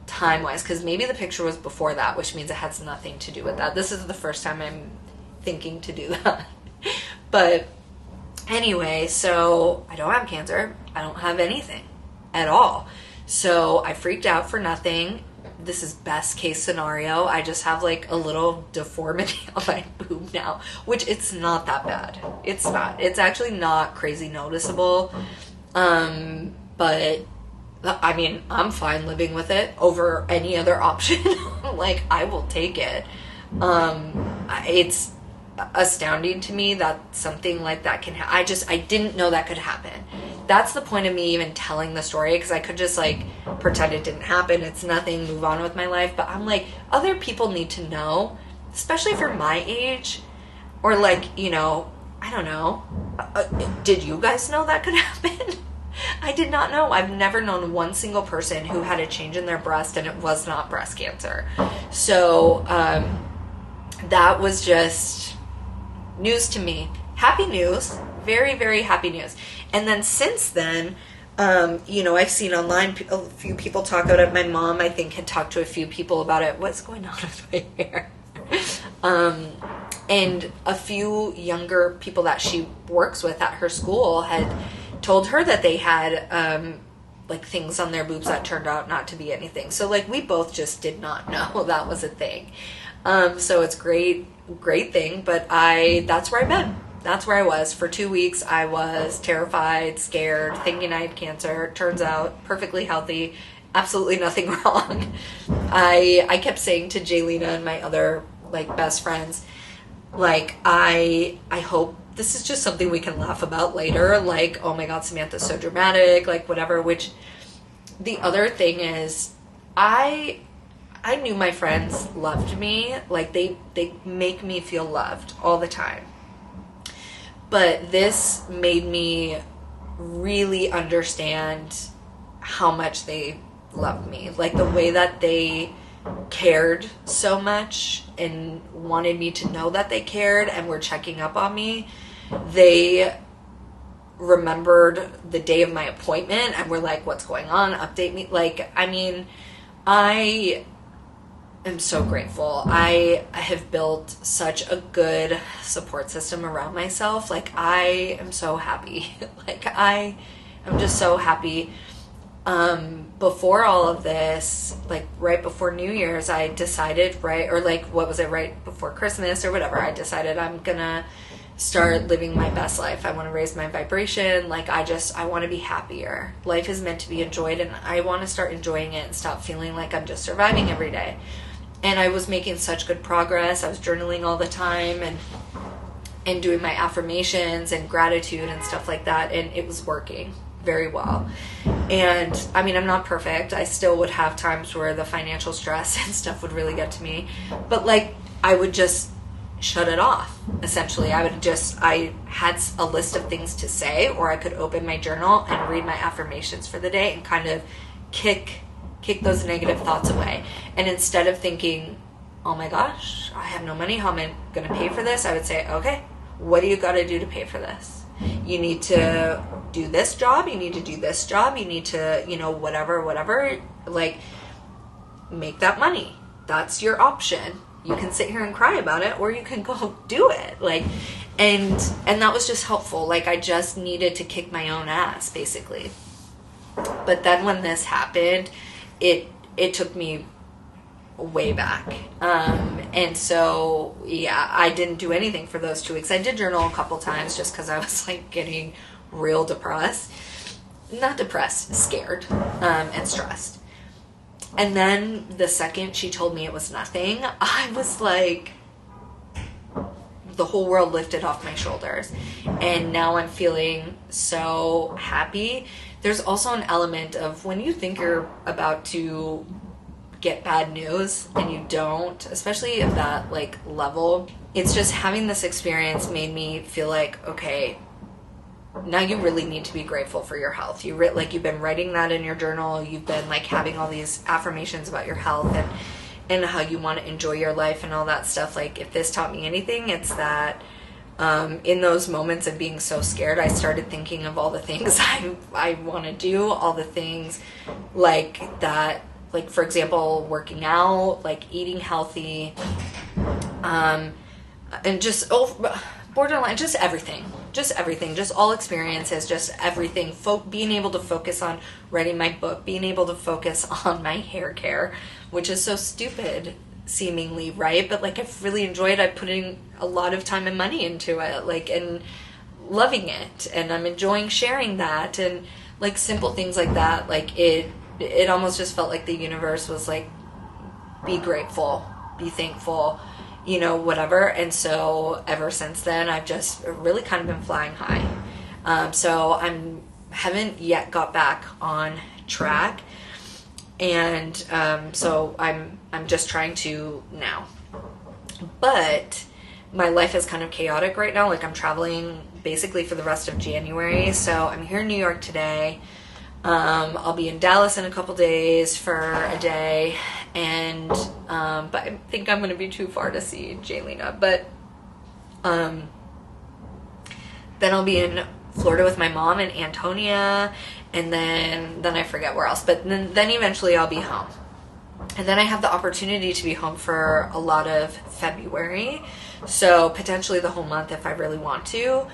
time-wise, because maybe the picture was before that, which means it has nothing to do with that. This is the first time I'm thinking to do that. But anyway, so I don't have cancer. I don't have anything at all. So I freaked out for nothing. This is best case scenario. I just have, like, a little deformity on my boob now, which it's not that bad. It's not. It's actually not crazy noticeable. But I mean, I'm fine living with it over any other option. Like, I will take it. It's astounding to me that something like that can happen. I didn't know that could happen. That's the point of me even telling the story, because I could just, like, pretend it didn't happen, it's nothing, move on with my life. But I'm like, other people need to know, especially for my age, or, like, you know, I don't know. Did you guys know that could happen? I did not know. I've never known one single person who had a change in their breast and it was not breast cancer. So that was just news to me. Happy news. Very, very happy news. And then since then, you know, I've seen online a few people talk about it. My mom, I think, had talked to a few people about it. What's going on with my hair? And a few younger people that she works with at her school had told her that they had like things on their boobs that turned out not to be anything. So like we both just did not know that was a thing. So it's great thing, but that's where I've been. That's where I was for 2 weeks. I was terrified, scared, thinking I had cancer. Turns out perfectly healthy, absolutely nothing wrong. I kept saying to Jaylina and my other like best friends, like I hope this is just something we can laugh about later. Like, oh my God, Samantha's so dramatic, like whatever. Which the other thing is, I knew my friends loved me. Like they make me feel loved all the time. But this made me really understand how much they loved me. Like the way that they cared so much and wanted me to know that they cared and were checking up on me. They remembered the day of my appointment and were like, what's going on? Update me. Like, I mean, I am so grateful. I have built such a good support system around myself. Like, I am so happy. Like, I am just so happy. Before all of this, like right before New Year's, I decided, right before Christmas or whatever, I decided I'm gonna start living my best life. I want to raise my vibration. Like I want to be happier. Life is meant to be enjoyed, and I want to start enjoying it and stop feeling like I'm just surviving every day. And I was making such good progress. I was journaling all the time and doing my affirmations and gratitude and stuff like that, and it was working very well. And I mean, I'm not perfect. I still would have times where the financial stress and stuff would really get to me, but like I would just shut it off. Essentially, I had a list of things to say, or I could open my journal and read my affirmations for the day and kind of kick those negative thoughts away. And instead of thinking, oh my gosh, I have no money, how am I going to pay for this? I would say, okay, what do you got to do to pay for this? You need to do this job, you need to do this job, you need to, you know, whatever, like, make that money. That's your option. You can sit here and cry about it, or you can go do it. Like, and that was just helpful. Like, I just needed to kick my own ass, basically. But then when this happened, it took me way back. And so, yeah, I didn't do anything for those 2 weeks. I did journal a couple times just because I was like getting real depressed. Not depressed, scared, and stressed. And then the second she told me it was nothing, I was like, the whole world lifted off my shoulders. And now I'm feeling so happy. There's also an element of when you think you're about to get bad news and you don't, especially at that like level, it's just having this experience made me feel like, okay, now you really need to be grateful for your health. You've been writing that in your journal. You've been like having all these affirmations about your health and how you want to enjoy your life and all that stuff. Like, if this taught me anything, it's that in those moments of being so scared, I started thinking of all the things I want to do, all the things like that, like, for example, working out, like eating healthy, and just borderline, just everything, just all experiences, just everything, being able to focus on writing my book, being able to focus on my hair care, which is so stupid seemingly, right? But like, I've really enjoyed, I'm putting a lot of time and money into it, like, and loving it, and I'm enjoying sharing that, and like simple things like that. Like, it almost just felt like the universe was like, be grateful, be thankful, you know, whatever. And so ever since then, I've just really kind of been flying high. So haven't yet got back on track. And so I'm just trying to now. But my life is kind of chaotic right now. Like, I'm traveling basically for the rest of January. So I'm here in New York today. I'll be in Dallas in a couple days for a day, and but I think I'm going to be too far to see Jaylina. But then I'll be in Florida with my mom and Antonia, and then I forget where else, but then eventually I'll be home. And then I have the opportunity to be home for a lot of February, so potentially the whole month if I really want to.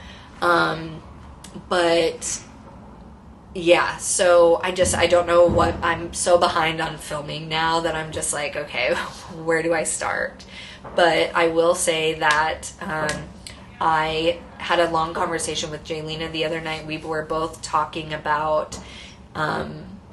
But yeah, so I don't know what, I'm so behind on filming now that I'm just like, okay, where do I start? But I will say that I had a long conversation with Jaylena the other night. We were both talking about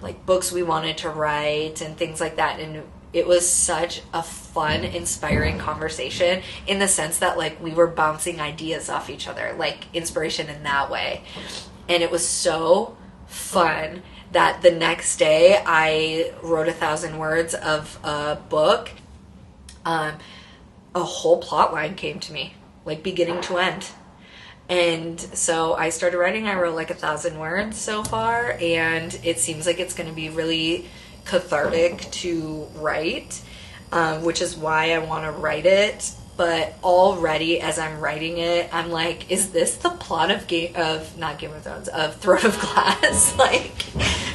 like books we wanted to write and things like that, and it was such a fun, inspiring conversation in the sense that like we were bouncing ideas off each other, like inspiration in that way. And it was so fun that the next day I wrote 1,000 words of a book. A whole plot line came to me, like beginning to end. And so I started writing. I wrote like 1,000 words so far, and it seems like it's going to be really cathartic to write, which is why I want to write it. But already as I'm writing it, I'm like, is this the plot of not Game of Thrones, of Throne of Glass? Like,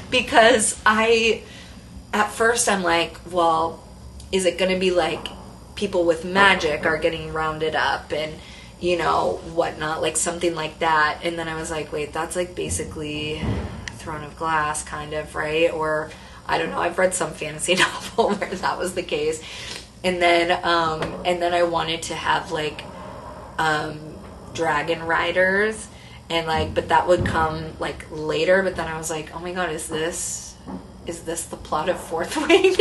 because at first I'm like, well, is it going to be like people with magic are getting rounded up and, you know, whatnot, like something like that. And then I was like, wait, that's like basically Throne of Glass kind of, right? Or I don't know, I've read some fantasy novel where that was the case. And then I wanted to have like dragon riders, and like, but that would come like later. But then I was like, oh my god, is this the plot of Fourth Wing?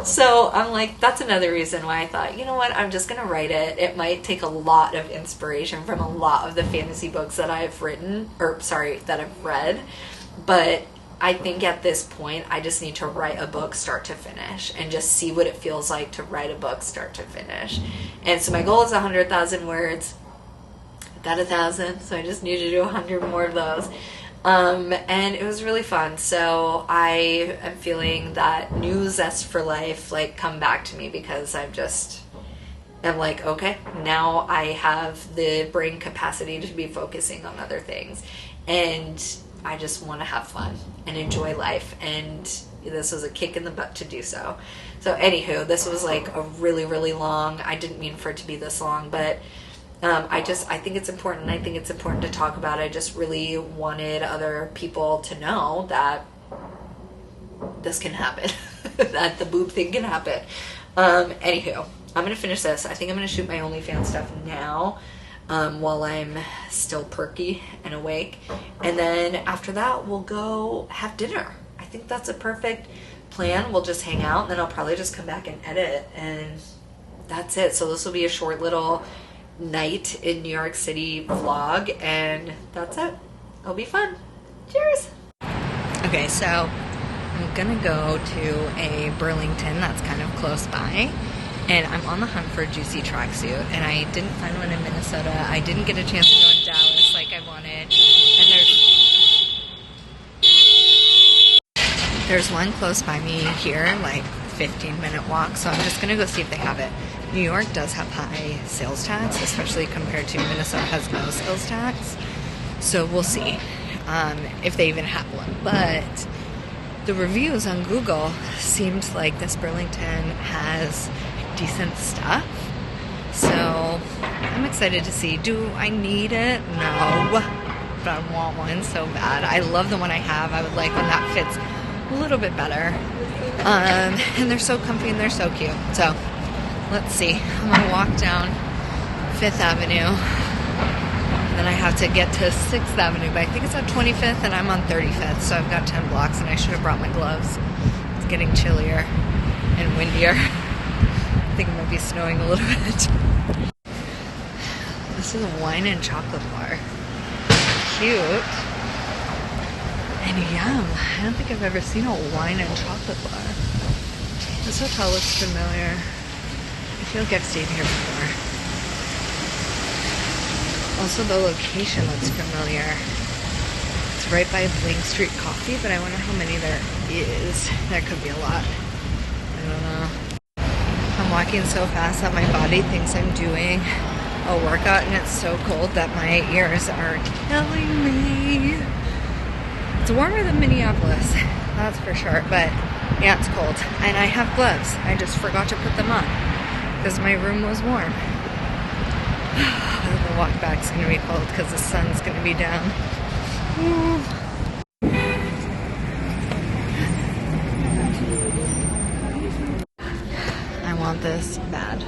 So I'm like, that's another reason why I thought, you know what, I'm just gonna write it. It might take a lot of inspiration from a lot of the fantasy books that I've that I've read, but I think at this point I just need to write a book start to finish and just see what it feels like to write a book start to finish. And so my goal is 100,000 words. I got 1,000, so I just need to do 100 more of those. And it was really fun. So I am feeling that new zest for life like come back to me, because I'm like, okay, now I have the brain capacity to be focusing on other things, and I just want to have fun and enjoy life, and this was a kick in the butt to do so. So anywho, this was like a really, really long, I didn't mean for it to be this long, but I think it's important. I think it's important to talk about. I just really wanted other people to know that this can happen, that the boob thing can happen. Anywho, I'm going to finish this. I think I'm going to shoot my OnlyFans stuff now, while I'm still perky and awake. And then after that, we'll go have dinner. I think that's a perfect plan. We'll just hang out, and then I'll probably just come back and edit, and that's it. So this will be a short little night in New York City vlog, and that's it. It'll be fun. Cheers! Okay, so I'm gonna go to a Burlington that's kind of close by, and I'm on the hunt for a Juicy tracksuit, and I didn't find one in Minnesota. I didn't get a chance to go in Dallas like I wanted, and there's one close by me here, like 15-minute walk, so I'm just gonna go see if they have it. New York does have high sales tax, especially compared to Minnesota has no sales tax, so we'll see if they even have one. But the reviews on Google seemed like this Burlington has decent stuff, so I'm excited to see. Do I need it? No, but I want one so bad. I love the one I have. I would like one that fits a little bit better, and they're so comfy and they're so cute. So let's see. I'm gonna walk down 5th Avenue, and then I have to get to 6th Avenue, but I think it's on 25th, and I'm on 35th, so I've got 10 blocks, and I should have brought my gloves. It's getting chillier and windier. I think it might be snowing a little bit. This is a wine and chocolate bar. Cute. And yum. I don't think I've ever seen a wine and chocolate bar. This hotel looks familiar. I feel like I've stayed here before. Also, the location looks familiar. It's right by Bling Street Coffee, but I wonder how many there is. There could be a lot. I don't know. I'm walking so fast that my body thinks I'm doing a workout, and it's so cold that my ears are killing me. It's warmer than Minneapolis, that's for sure, but yeah, it's cold. And I have gloves. I just forgot to put them on because my room was warm. The walk back's gonna be cold because the sun's gonna be down. I want this bad.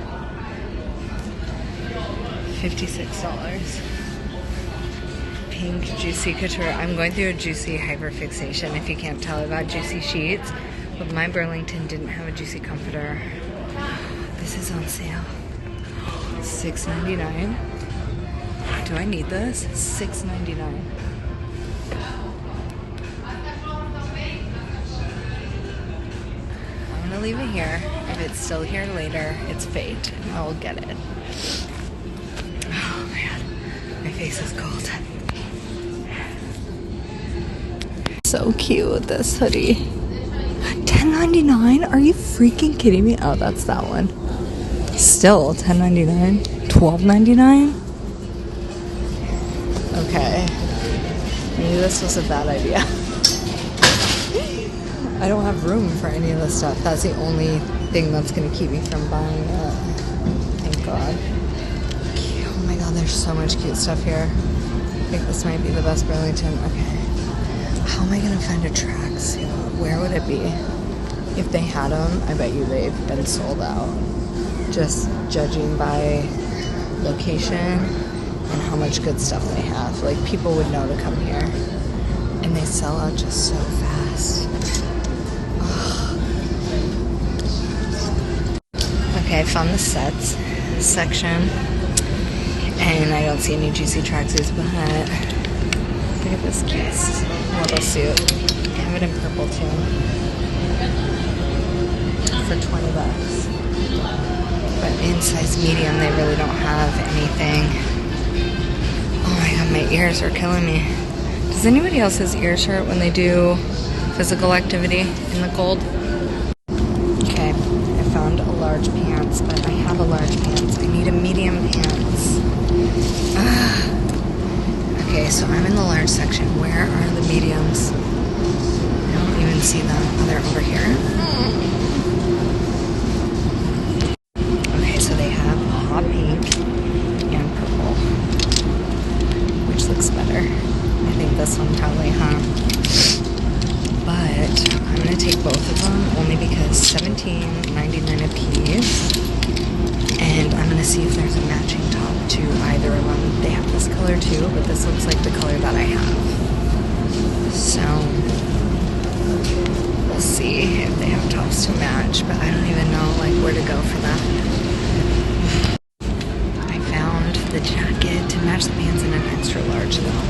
$56. Pink Juicy Couture. I'm going through a Juicy hyperfixation. If you can't tell, about Juicy sheets, but my Burlington didn't have a Juicy comforter. This is on sale. $6.99. Do I need this? $6.99. I'm gonna leave it here. If it's still here later, it's fate, and I will get it. Oh man, my face is cold. So cute with this hoodie. $10.99? Are you freaking kidding me? Oh, that's that one. Still $10.99? $12.99? Okay. Maybe this was a bad idea. I don't have room for any of this stuff. That's the only thing that's going to keep me from buying it. Thank God. Oh my God, there's so much cute stuff here. I think this might be the best Burlington. Okay. How am I going to find a tracksuit? Where would it be? If they had them, I bet you they've been sold out. Just judging by location and how much good stuff they have. Like, people would know to come here. And they sell out just so fast. Okay, I found the sets section. And I don't see any Juicy tracksuits, but look at this cute little suit. I have it in purple too. For $20. But in size medium, they really don't have anything. Oh my God, my ears are killing me. Does anybody else's ears hurt when they do physical activity in the cold? Okay, I found a large pants, but I have a large pants. I need a medium pants. Okay, so I'm in the large section. Where are the mediums? I don't even see them. Oh, they're over here. Okay, so they have hot pink and purple, which looks better. I think this one probably, But I'm gonna take both of them only because $17.99 a piece. And I'm gonna see if there's a matching top to either of them. They have this color too, but this looks like the color that I have. So we'll see if they have tops to match, but I don't even know like where to go for that. I found the jacket to match the pants in an extra large though.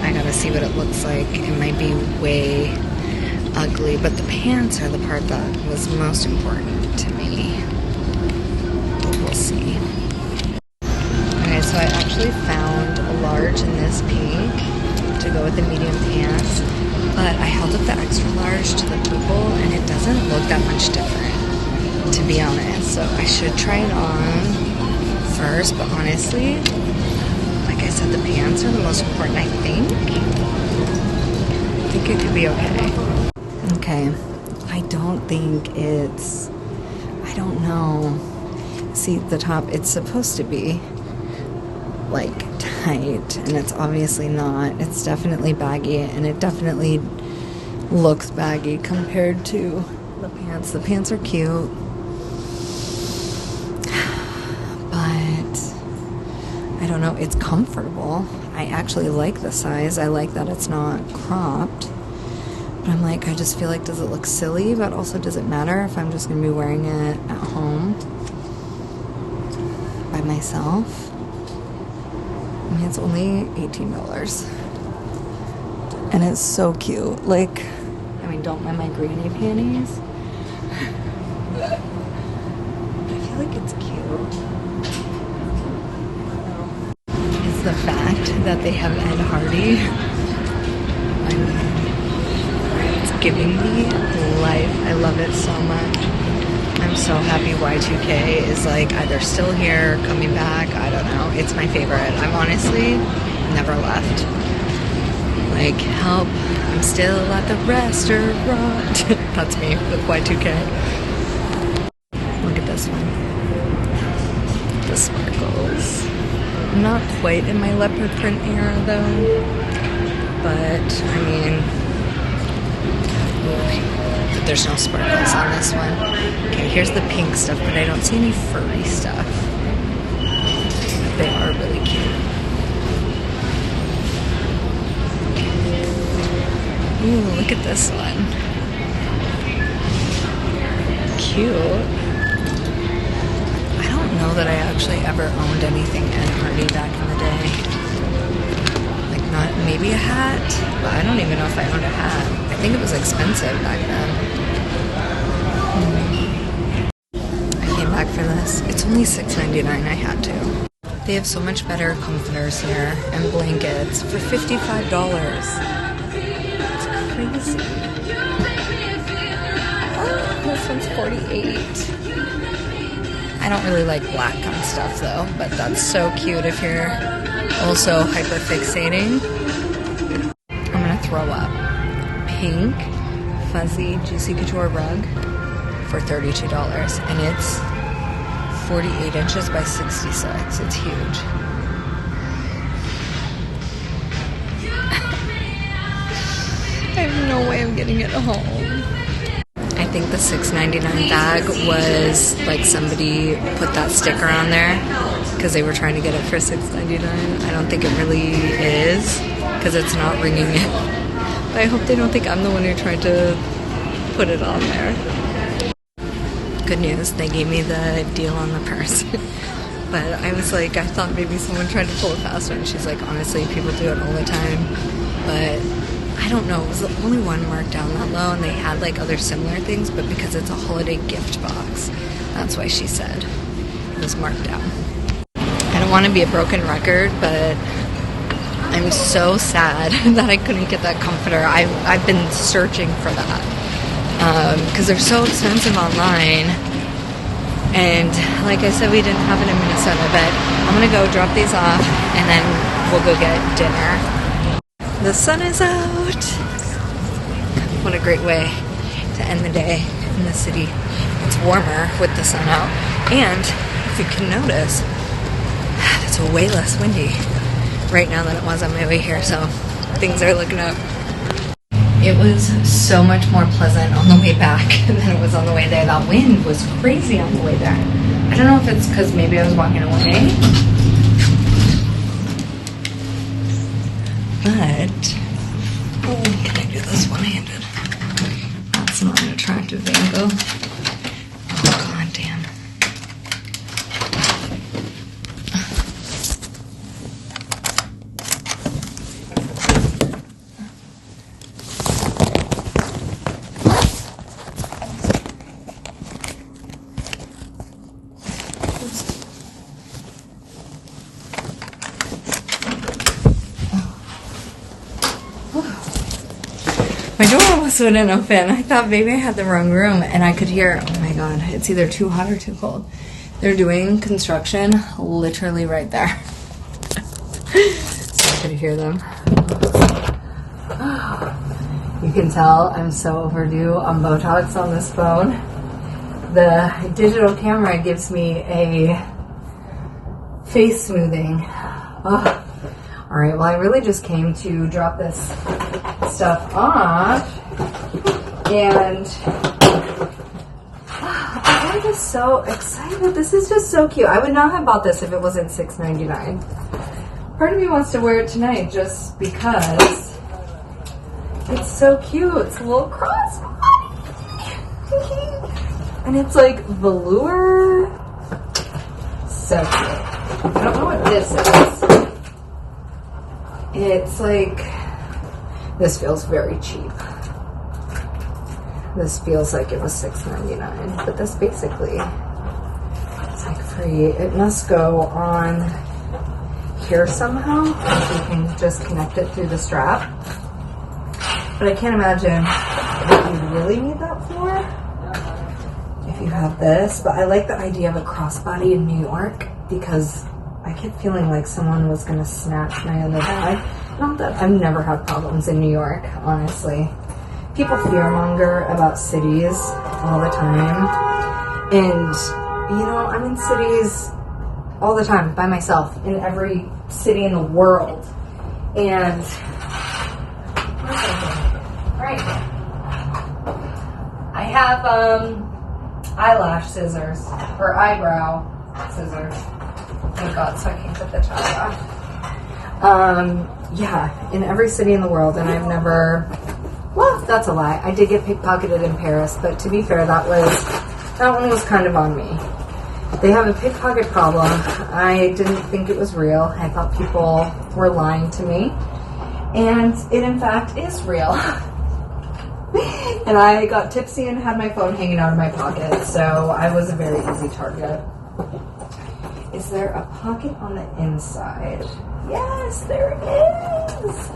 I gotta see what it looks like. It might be way ugly, but the pants are the part that was most important to me. But we'll see. Okay, so I actually found a large in this pink to go with the medium pants, but I held up the extra large to the purple and it doesn't look that much different, to be honest. So I should try it on first, but honestly, like I said, the pants are the most important, I think. I think it could be okay. Okay, I don't think it's, I don't know. See, the top, it's supposed to be like tight, and it's obviously not. It's definitely baggy, and it definitely looks baggy compared to the pants. The pants are cute, but I don't know, it's comfortable. I actually like the size. I like that it's not cropped. But I'm like, I just feel like, does it look silly? But also, does it matter if I'm just going to be wearing it at home by myself? I mean, it's only $18. And it's so cute. Like, I mean, don't mind my granny panties. I feel like it's cute. It's the fact that they have Ed Hardy. I mean, giving me life. I love it so much. I'm so happy Y2K is like either still here or coming back. I don't know. It's my favorite. I'm honestly never left. Like, help, I'm still at the restaurant. That's me with Y2K. Look at this one. The sparkles. I'm not quite in my leopard print era though. But, I mean, but there's no sparkles on this one. Okay, here's the pink stuff, but I don't see any furry stuff. They are really cute. Ooh, look at this one. Cute. I don't know that I actually ever owned anything Ed Hardy back in the day. Like, not maybe a hat, but I don't even know if I owned a hat. I think it was expensive back then. I came back for this. It's only $6.99. I had to. They have so much better comforters here and blankets for $55. Crazy. Oh, this one's $48. I don't really like black on stuff though, but that's so cute if you're also hyperfixating. I'm gonna throw up. Pink, fuzzy, juicy couture rug for $32, and it's 48 inches by 66. It's huge. I have no way of getting it home. I think the $6.99 bag was like somebody put that sticker on there because they were trying to get it for $6.99. I don't think it really is because it's not ringing it. But I hope they don't think I'm the one who tried to put it on there. Good news, they gave me the deal on the purse. But I was like, I thought maybe someone tried to pull it faster, and she's like, honestly, people do it all the time. But I don't know, it was the only one marked down that low, and they had like other similar things, but because it's a holiday gift box, that's why she said it was marked down. I don't want to be a broken record, but I'm so sad that I couldn't get that comforter. I've been searching for that because they're so expensive online, and like I said, we didn't have it in Minnesota, but I'm gonna go drop these off and then we'll go get dinner. The sun is out. What a great way to end the day in the city. It's warmer with the sun out. And if you can notice, it's way less windy right now than it was on my way here. So things are looking up. It was so much more pleasant on the way back than it was on the way there. That wind was crazy on the way there. I don't know if it's because maybe I was walking away. But, oh, can I do this one-handed? That's not an attractive angle. Oh, god damn. My door almost wouldn't open. I thought maybe I had the wrong room, and I could hear, oh my god, it's either too hot or too cold. They're doing construction literally right there. So I could hear them. You can tell I'm so overdue on Botox on this phone. The digital camera gives me a face smoothing. Oh. Alright, well I really just came to drop this stuff off, and I'm just so excited. This is just so cute. I would not have bought this if it wasn't $6.99. Part of me wants to wear it tonight just because it's so cute. It's a little crossbody. And it's like velour. So cute. I don't know what this is. It's like, this feels very cheap. This feels like it was $6.99, but this basically, it's like free. It must go on here somehow, so you can just connect it through the strap. But I can't imagine what you really need that for if you have this, but I like the idea of a crossbody in New York because I kept feeling like someone was gonna snatch my other bag. Not that I've never had problems in New York, honestly. People fearmonger about cities all the time. And, you know, I'm in cities all the time by myself, in every city in the world. And, right here. I have, eyelash scissors, or eyebrow scissors. Thank God, so I can cut the child off. Yeah, in every city in the world, and I've never, well, that's a lie. I did get pickpocketed in Paris, but to be fair, that one was kind of on me. They have a pickpocket problem. I didn't think it was real. I thought people were lying to me, and it in fact is real. And I got tipsy and had my phone hanging out of my pocket, so I was a very easy target. Is there a pocket on the inside? Yes, there is!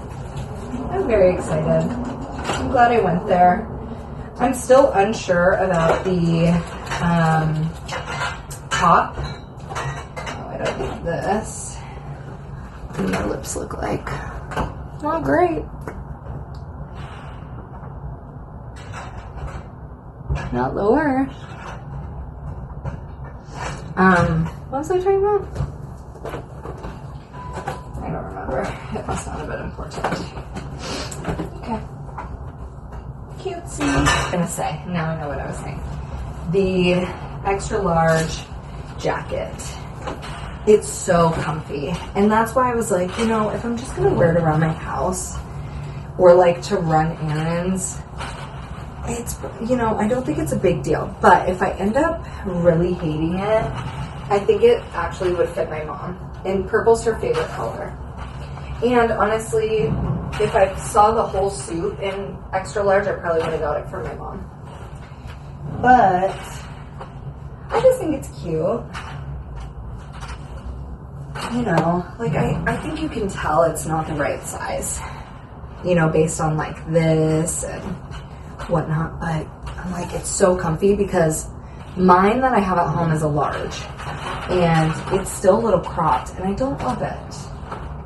I'm very excited. I'm glad I went there. I'm still unsure about the top. Oh, I don't need this. What do my lips look like? Not great. Not the worst. What was I talking about? I don't remember. It must not have been important. Okay. Cutesy. I was gonna say, now I know what I was saying. The extra large jacket. It's so comfy. And that's why I was like, you know, if I'm just gonna wear it around my house or like to run errands, it's, you know, I don't think it's a big deal. But if I end up really hating it, I think it actually would fit my mom. And purple's her favorite color. And honestly, if I saw the whole suit in extra large, I probably would have got it for my mom. But I just think it's cute. You know, like I think you can tell it's not the right size. You know, based on like this and whatnot. But I'm like, it's so comfy because mine that I have at home is a large. And it's still a little cropped, and I don't love it.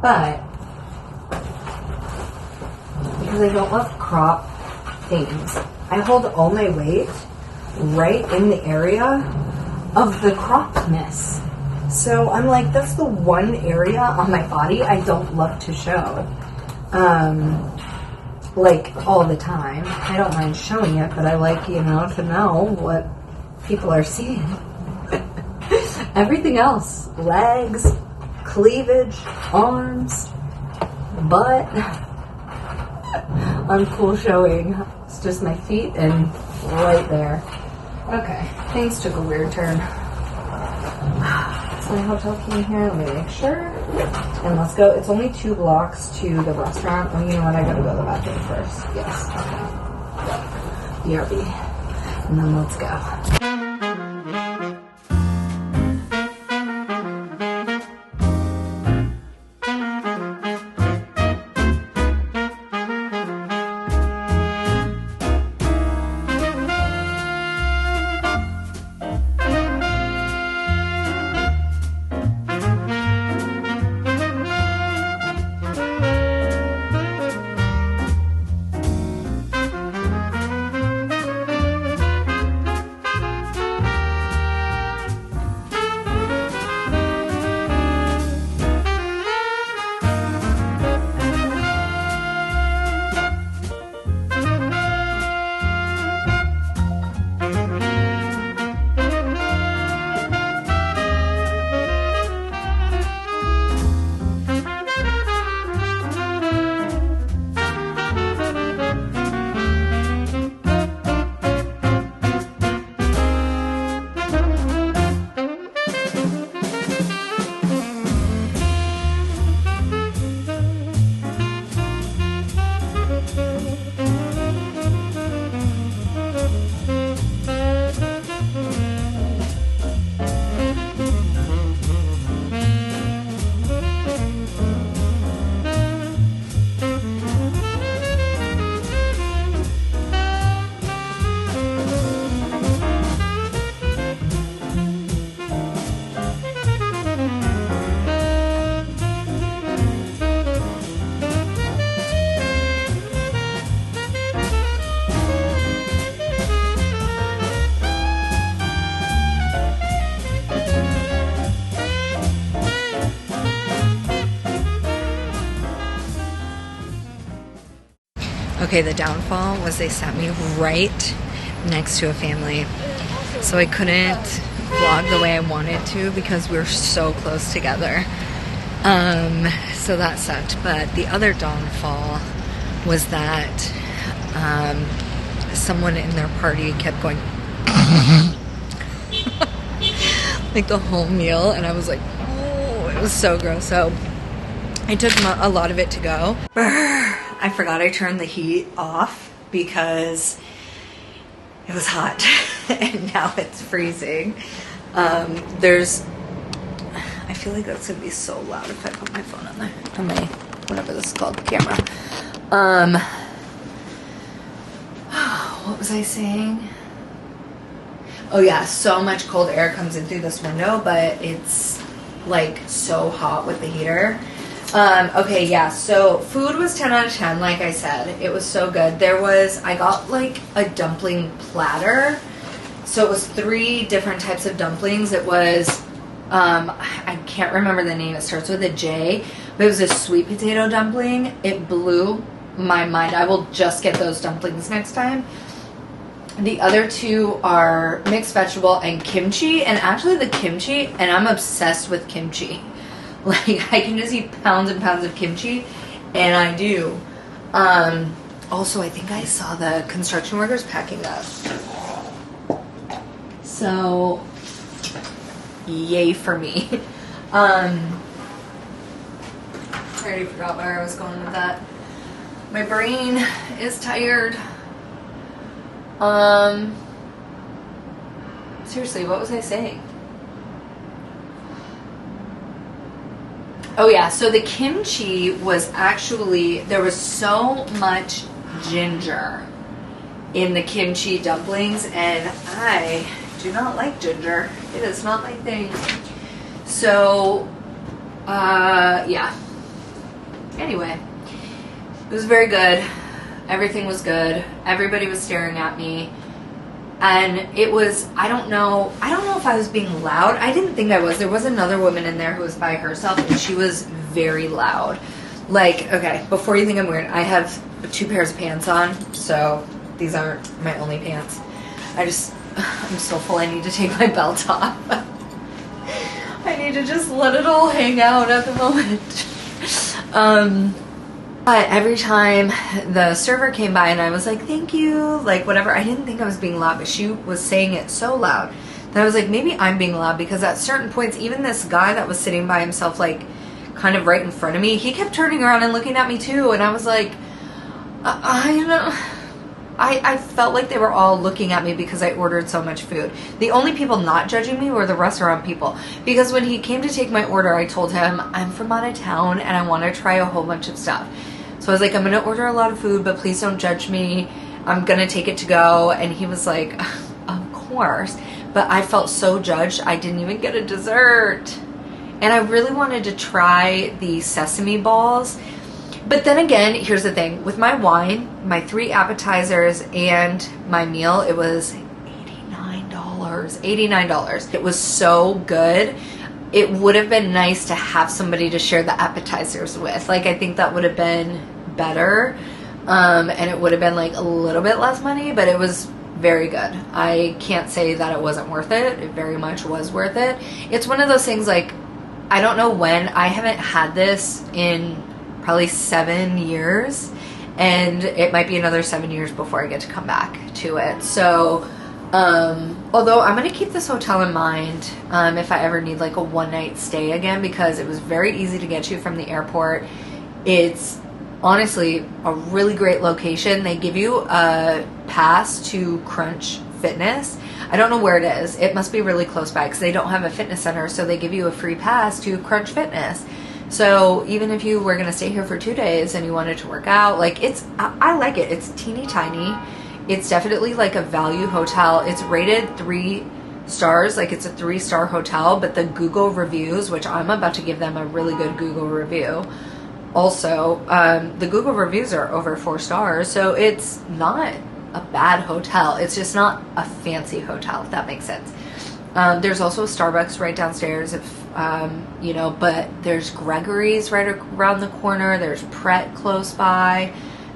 But because I don't love crop things, I hold all my weight right in the area of the croppedness. So I'm like, that's the one area on my body I don't love to show. Like all the time. I don't mind showing it, but I like, you know, to know what people are seeing. Everything else, legs, cleavage, arms, butt, I'm cool showing. It's just my feet and right there. Okay, things took a weird turn. It's my hotel key here. Let me make sure. And let's go. It's only 2 blocks to the restaurant. Oh, you know what? I gotta go to the bathroom first. Yes. Okay. BRB. And then let's go. Okay, the downfall was they sat me right next to a family, so I couldn't vlog the way I wanted to because we were so close together. So that sucked. But the other downfall was that someone in their party kept going like the whole meal, and I was like, oh, it was so gross. So I took a lot of it to go. I forgot I turned the heat off because it was hot and now it's freezing. I feel like that's gonna be so loud if I put my phone on my whatever this is called, camera. What was I saying? Oh yeah, so much cold air comes in through this window, but it's like so hot with the heater. Okay, yeah, so food was 10 out of 10, like I said. It was so good. I got like a dumpling platter. So it was 3 different types of dumplings. It was, I can't remember the name. It starts with a J, but it was a sweet potato dumpling. It blew my mind. I will just get those dumplings next time. The other 2 are mixed vegetable and kimchi, and actually the kimchi, and I'm obsessed with kimchi. Like, I can just eat pounds and pounds of kimchi, and I do. Also, I think I saw the construction workers packing up. So, yay for me. I already forgot where I was going with that. My brain is tired. Seriously, what was I saying? Oh yeah, so the kimchi was actually, there was so much ginger in the kimchi dumplings, and I do not like ginger. It is not my thing. So, yeah. Anyway, it was very good. Everything was good. Everybody was staring at me. And it was, I don't know if I was being loud. I didn't think I was. There was another woman in there who was by herself, and she was very loud. Like, okay, before you think I'm weird, I have 2 pairs of pants on, so these aren't my only pants. I'm so full, I need to take my belt off. I need to just let it all hang out at the moment. But every time the server came by and I was like, thank you, like whatever, I didn't think I was being loud, but she was saying it so loud that I was like, maybe I'm being loud, because at certain points, even this guy that was sitting by himself, like kind of right in front of me, he kept turning around and looking at me too, and I was like, I felt like they were all looking at me because I ordered so much food. The only people not judging me were the restaurant people, because when he came to take my order, I told him, I'm from out of town and I want to try a whole bunch of stuff. So I was like, I'm going to order a lot of food, but please don't judge me. I'm going to take it to go. And he was like, of course. But I felt so judged, I didn't even get a dessert. And I really wanted to try the sesame balls. But then again, here's the thing. With my wine, my 3 appetizers, and my meal, it was $89. It was so good. It would have been nice to have somebody to share the appetizers with. Like, I think that would have been better. And it would have been like a little bit less money, but it was very good. I can't say that it wasn't worth it. It very much was worth it. It's one of those things, like, I don't know when. I haven't had this in probably 7 years, and it might be another 7 years before I get to come back to it. So, although I'm going to keep this hotel in mind if I ever need like a one-night stay again, because it was very easy to get you from the airport. It's honestly a really great location. They give you a pass to Crunch Fitness. I don't know where it is. It must be really close by, because they don't have a fitness center, so they give you a free pass to Crunch Fitness. So even if you were going to stay here for 2 days and you wanted to work out, like, I like it. It's teeny tiny. It's definitely like a value hotel. It's rated 3 stars, like it's a 3-star hotel, but the Google reviews, which I'm about to give them a really good Google review. Also, the Google reviews are over 4 stars, so it's not a bad hotel. It's just not a fancy hotel, if that makes sense. There's also a Starbucks right downstairs, if you know, but there's Gregory's right around the corner. There's Pret close by.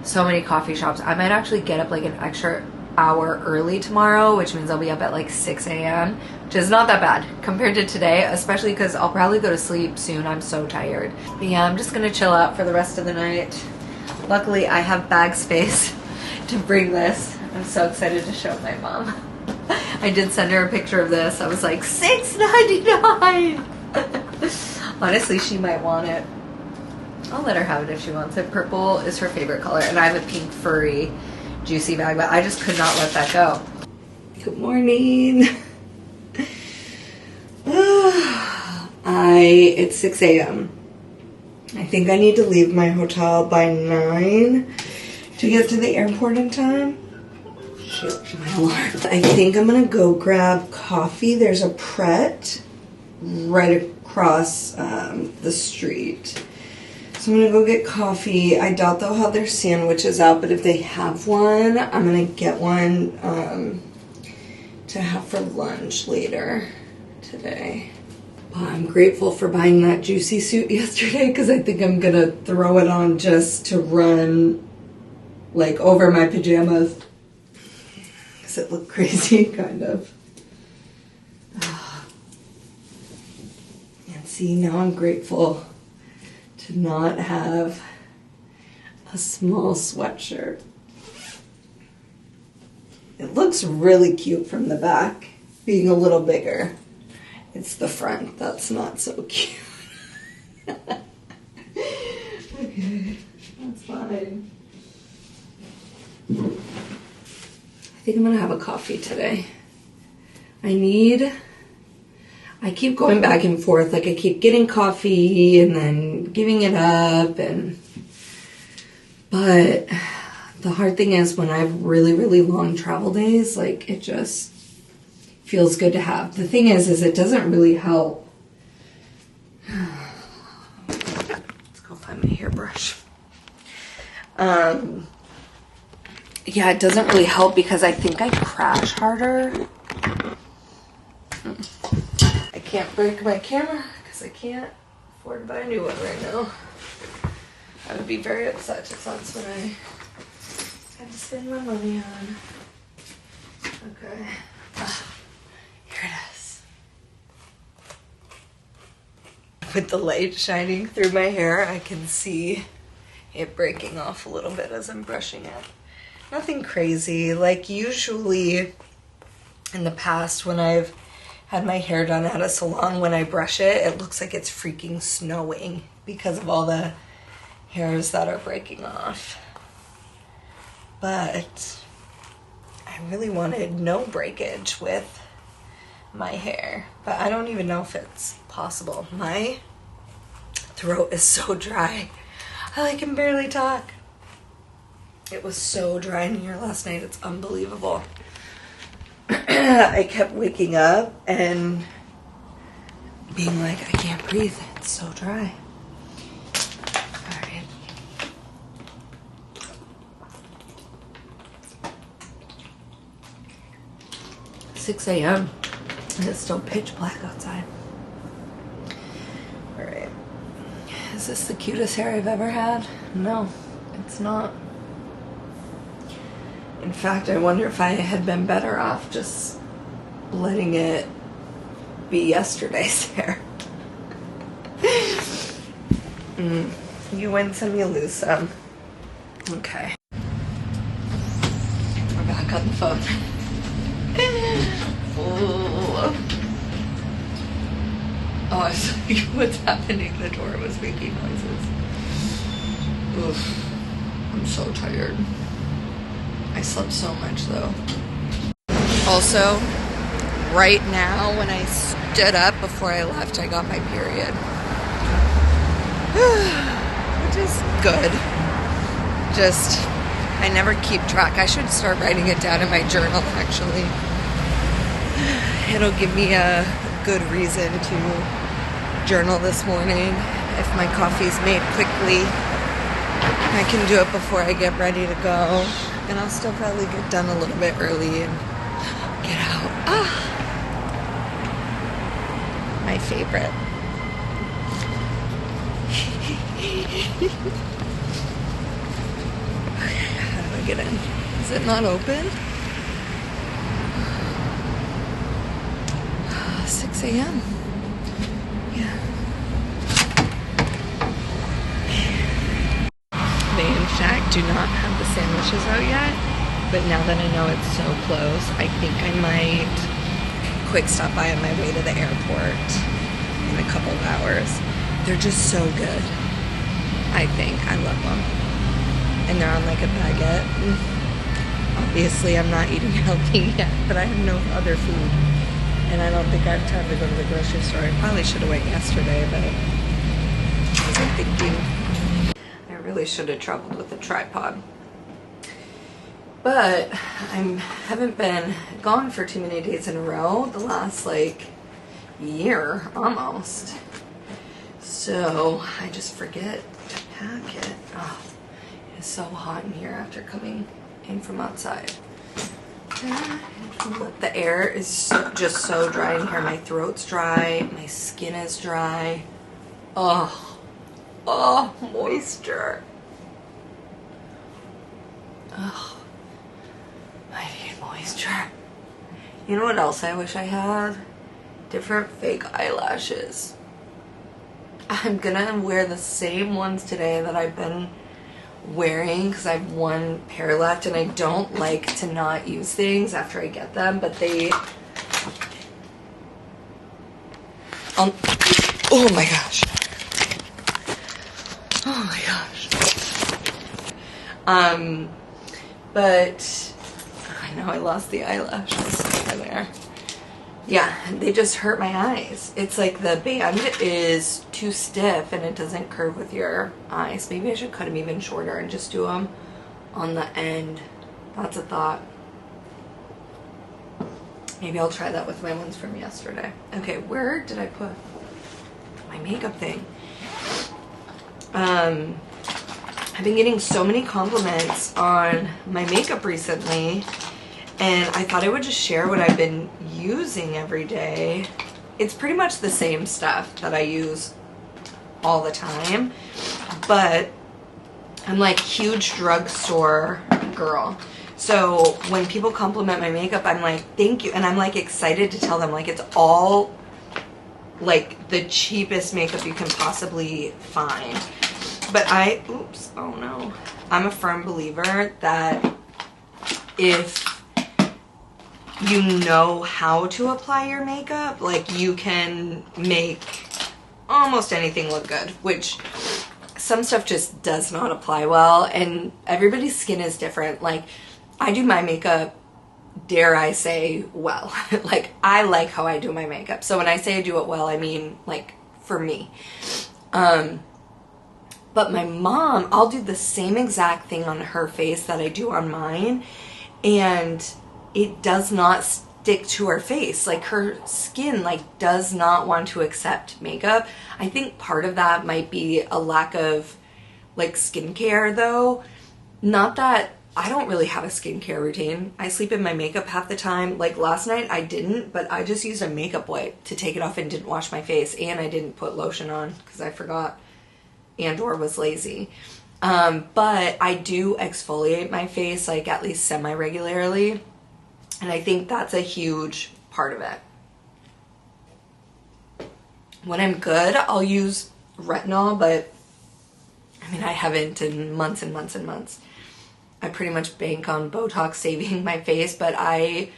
so many coffee shops. I might actually get up like an extra hour early tomorrow, which means I'll be up at like 6 a.m, which is not that bad compared to today, especially because I'll probably go to sleep soon. I'm so tired. But yeah, I'm just gonna chill out for the rest of the night. Luckily, I have bag space to bring this. I'm so excited to show my mom. I did send her a picture of this. I was like, $6.99. Honestly, she might want it. I'll let her have it if she wants it. Purple is her favorite color, and I have a pink furry juicy bag, but I just could not let that go. Good morning. It's 6 a.m. I think I need to leave my hotel by 9 to get to the airport in time. Shoot, my alarm. I think I'm gonna go grab coffee. There's a Pret right across the street. So I'm gonna go get coffee. I doubt they'll have their sandwiches out, but if they have one, I'm gonna get one to have for lunch later today. I'm grateful for buying that Juicy suit yesterday because I think I'm gonna throw it on just to run like over my pajamas. Does it look crazy? Kind of. And see, now I'm grateful to not have a small sweatshirt. It looks really cute from the back, being a little bigger. It's the front that's not so cute. Okay, that's fine. I think I'm gonna have a coffee today. I keep going back and forth, like I keep getting coffee and then giving it up, but the hard thing is when I have really, really long travel days, like it just feels good to have. The thing is it doesn't really help. Let's go find my hairbrush. Yeah, it doesn't really help because I think I crash harder. I can't break my camera because I can't afford to buy a new one right now. I would be very upset if that's what I had to spend my money on. Okay. Here it is. With the light shining through my hair, I can see it breaking off a little bit as I'm brushing it. Nothing crazy. Like usually in the past when I've had my hair done at a salon, when I brush it, it looks like it's freaking snowing because of all the hairs that are breaking off. But I really wanted no breakage with my hair, but I don't even know if it's possible. My throat is so dry. I can barely talk. It was so dry in here last night. It's unbelievable. I kept waking up and being like, I can't breathe. It's so dry. All right. 6 a.m. and it's still pitch black outside. All right. Is this the cutest hair I've ever had? No, it's not. In fact, I wonder if I had been better off just letting it be yesterday's hair. You win some, you lose some. Okay. We're back on the phone. Oh, I was like, what's happening? The door was making noises. Oof. I'm so tired. I slept so much though. Also, right now when I stood up before I left, I got my period. Which is good. Just, I never keep track. I should start writing it down in my journal actually. It'll give me a good reason to journal this morning. If my coffee's made quickly, I can do it before I get ready to go. And I'll still probably get done a little bit early and get out. My favorite. Okay. get in? Is it not open? 6 a.m. Yeah. They in fact do not have the sandwiches out yet, but now that I know it's so close, I think I might quick stop by on my way to the airport in a couple of hours. They're just so good. I think. I love them. And they're on like a baguette. Obviously, I'm not eating healthy yet, but I have no other food. And I don't think I have time to go to the grocery store. I probably should have went yesterday, but I wasn't thinking. I really should have traveled with a tripod. But I haven't been gone for too many days in a row. The last like year almost. So I just forget to pack it. Oh, it's so hot in here after coming in from outside. The air is just so dry in here. My throat's dry. My skin is dry. Oh, moisture. Oh, I need moisture. You know what else I wish I had? Different fake eyelashes. I'm gonna wear the same ones today that I've been wearing because I have one pair left, and I don't like to not use things after I get them, but they oh my gosh. Oh my gosh. But I know I lost the eyelashes over there. Yeah, they just hurt my eyes. It's like the band is too stiff and it doesn't curve with your eyes. Maybe I should cut them even shorter and just do them on the end. That's a thought. Maybe I'll try that with my ones from yesterday. Okay, where did I put my makeup thing? I've been getting so many compliments on my makeup recently, and I thought I would just share what I've been using every day. It's pretty much the same stuff that I use all the time, but I'm like huge drugstore girl. So when people compliment my makeup, I'm like, thank you. And I'm like excited to tell them like it's all like the cheapest makeup you can possibly find. But oops, oh no. I'm a firm believer that if you know how to apply your makeup, like you can make almost anything look good, which some stuff just does not apply well, and everybody's skin is different. Like I do my makeup, dare I say, well. Like I like how I do my makeup. So when I say I do it well, I mean like for me. But my mom, I'll do the same exact thing on her face that I do on mine, and it does not stick to her face. Like her skin like does not want to accept makeup. I think part of that might be a lack of like skincare though. Not that I don't really have a skincare routine. I sleep in my makeup half the time. Like last night I didn't, but I just used a makeup wipe to take it off and didn't wash my face, and I didn't put lotion on because I forgot and or was lazy. But I do exfoliate my face like at least semi-regularly, and I think that's a huge part of it. When I'm good, I'll use retinol, but I mean I haven't in months and months and months. I pretty much bank on Botox saving my face, but I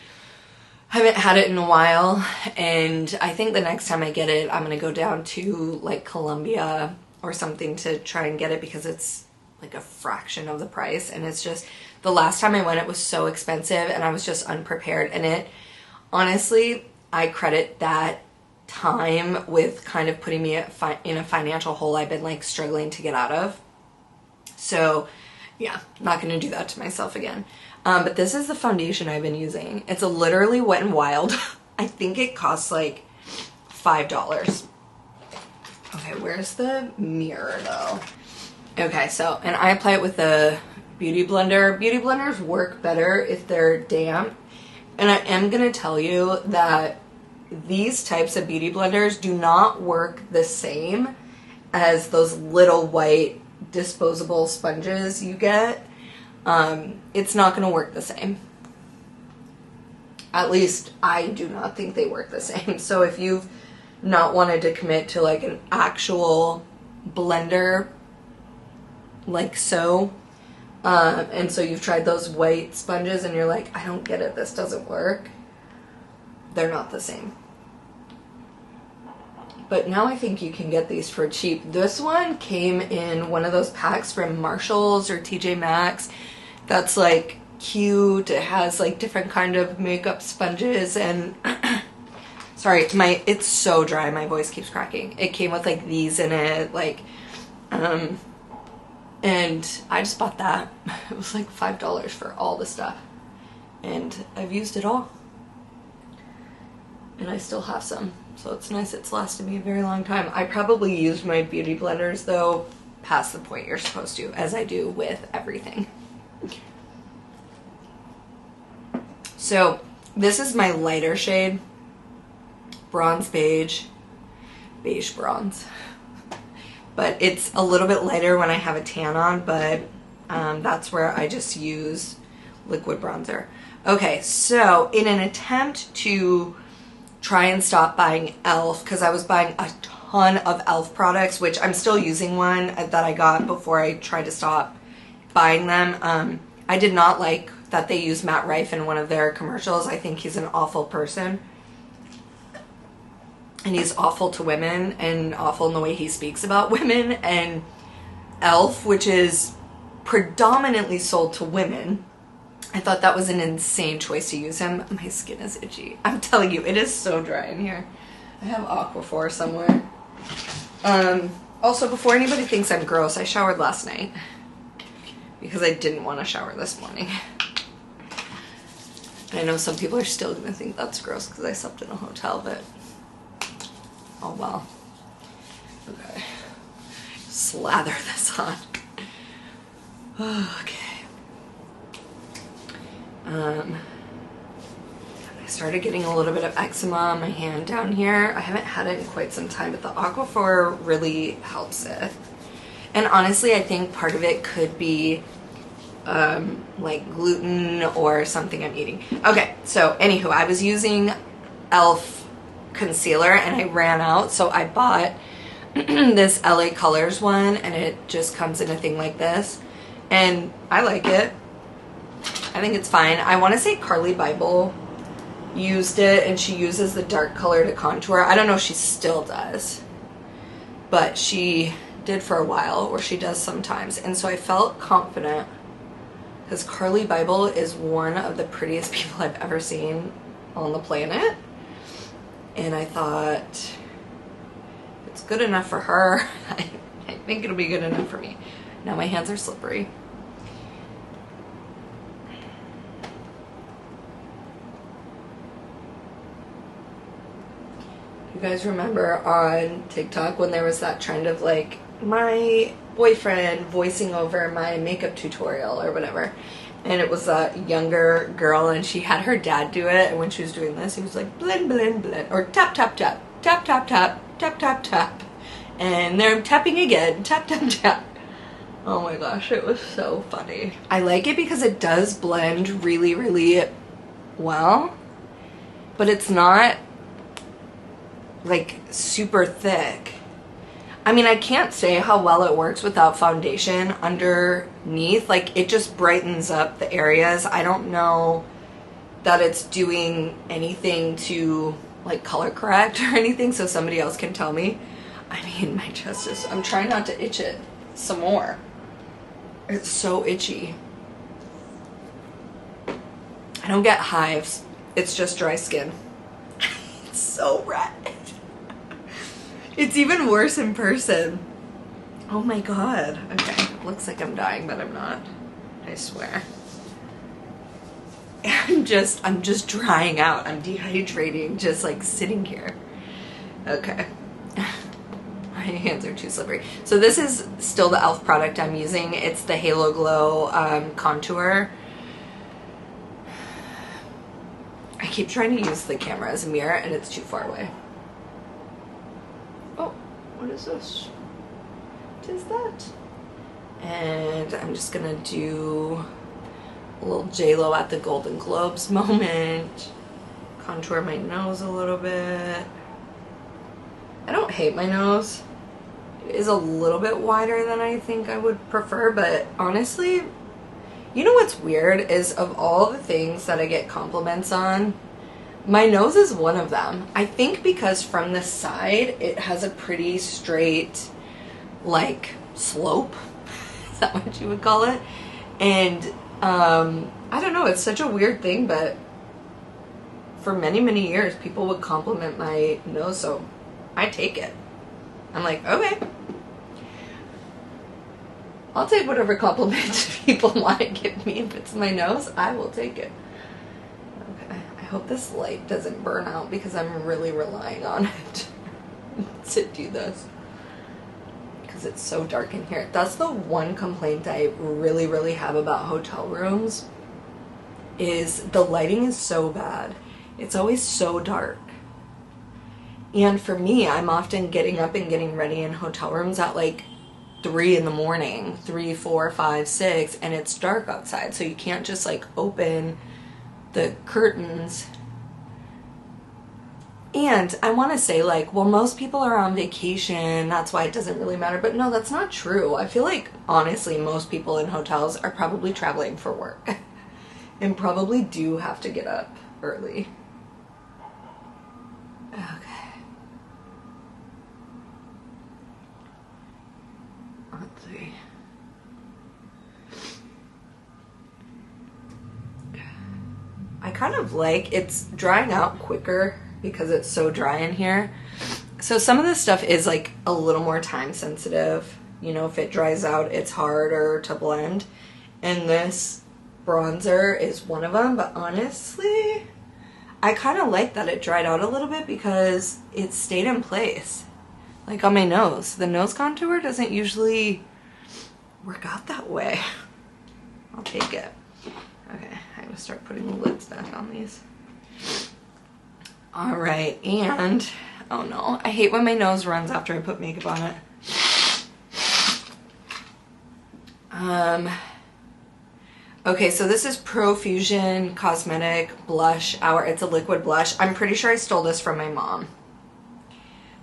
haven't had it in a while, and I think the next time I get it, I'm gonna go down to like Colombia or something to try and get it because it's like a fraction of the price, and it's just, the last time I went it was so expensive and I was just unprepared, and it honestly, I credit that time with kind of putting me in a financial hole I've been like struggling to get out of. So yeah, not gonna do that to myself again. But this is the foundation I've been using. It's a literally Wet n Wild. I think it costs like $5. Okay, where's the mirror though? Okay, so, and I apply it with a beauty blender. Beauty blenders work better if they're damp. And I am gonna tell you that these types of beauty blenders do not work the same as those little white disposable sponges you get. it's not going to work the same. At least I do not think they work the same. So if you've not wanted to commit to like an actual blender like so, and so you've tried those white sponges and you're like, I don't get it, this doesn't work, they're not the same. But now I think you can get these for cheap. This one came in one of those packs from Marshalls or TJ Maxx that's like cute. It has like different kind of makeup sponges and sorry, it's so dry, my voice keeps cracking. It came with like these in it, like and I just bought that. It was like $5 for all the stuff, and I've used it all, and I still have some, so it's nice. It's lasted me a very long time. I probably used my beauty blenders though past the point you're supposed to, as I do with everything. So this is my lighter shade, bronze beige bronze, but it's a little bit lighter when I have a tan on, but that's where I just use liquid bronzer. Okay, so in an attempt to try and stop buying e.l.f., because I was buying a ton of e.l.f. products, which I'm still using one that I got before I tried to stop buying them. I did not like that they used Matt Rife in one of their commercials. I think he's an awful person. And he's awful to women and awful in the way he speaks about women. And e.l.f., which is predominantly sold to women, I thought that was an insane choice to use him. My skin is itchy. I'm telling you, it is so dry in here. I have Aquaphor somewhere. Also, before anybody thinks I'm gross, I showered last night because I didn't want to shower this morning. I know some people are still going to think that's gross because I slept in a hotel, but oh well. Okay. Slather this on. Okay. I started getting a little bit of eczema on my hand down here. I haven't had it in quite some time, but the Aquaphor really helps it. And honestly, I think part of it could be like gluten or something I'm eating. Okay, so anywho, I was using e.l.f. concealer and I ran out, so I bought this LA Colors one, and it just comes in a thing like this, and I like it. I think it's fine. I want to say Carly Bible used it, and she uses the dark color to contour. I don't know if she still does, but she did for a while, or she does sometimes, and so I felt confident because Carly Bible is one of the prettiest people I've ever seen on the planet, and I thought it's good enough for her. I think it'll be good enough for me. Now my hands are slippery. You guys remember on TikTok when there was that trend of like my boyfriend voicing over my makeup tutorial or whatever, and it was a younger girl and she had her dad do it, and when she was doing this he was like blend blend blend, or tap tap tap tap tap tap tap tap tap, and they're tapping again, tap tap tap. Oh my gosh, it was so funny. I like it because it does blend really really well, but it's not like super thick. I mean, I can't say how well it works without foundation underneath. Like, it just brightens up the areas. I don't know that it's doing anything to like color correct or anything, so somebody else can tell me. I mean, my chest is, I'm trying not to itch it some more. It's so itchy. I don't get hives. It's just dry skin. It's so red. It's even worse in person. Oh my god. Okay, looks like I'm dying, but I'm not. I swear. I'm just drying out. I'm dehydrating, just like sitting here. Okay. My hands are too slippery. So this is still the e.l.f. product I'm using. It's the Halo Glow contour. I keep trying to use the camera as a mirror and it's too far away. Oh, what is this? What is that? And I'm just gonna do A little J-Lo at the Golden Globes moment. Contour my nose a little bit. I don't hate my nose. It is a little bit wider than I think I would prefer, but honestly, you know what's weird is of all the things that I get compliments on, my nose is one of them. I think because from the side, it has a pretty straight, like, slope. Is that what you would call it? And, I don't know, it's such a weird thing, but for many, many years, people would compliment my nose, so I take it. I'm like, okay. I'll take whatever compliment people want to give me. If it's my nose, I will take it. Okay, I hope this light doesn't burn out because I'm really relying on it to do this. Because it's so dark in here. That's the one complaint I really, really have about hotel rooms, is the lighting is so bad. It's always so dark. And for me, I'm often getting up and getting ready in hotel rooms at like 3 in the morning, 3, 4, 5, 6, and it's dark outside. So you can't just like open the curtains. And I want to say like, well, most people are on vacation, that's why it doesn't really matter. But no, that's not true. I feel like, honestly, most people in hotels are probably traveling for work and probably do have to get up early. Okay. Let's see. I kind of like, it's drying out quicker because it's so dry in here. So some of this stuff is like a little more time sensitive. You know, if it dries out, it's harder to blend. And this bronzer is one of them, but honestly, I kind of like that it dried out a little bit because it stayed in place. Like on my nose. The nose contour doesn't usually work out that way. I'll take it. Okay, I gotta start putting the lids back on these. Alright, and, oh no, I hate when my nose runs after I put makeup on it. Okay, so this is Profusion Cosmetic Blush Hour. It's a liquid blush. I'm pretty sure I stole this from my mom.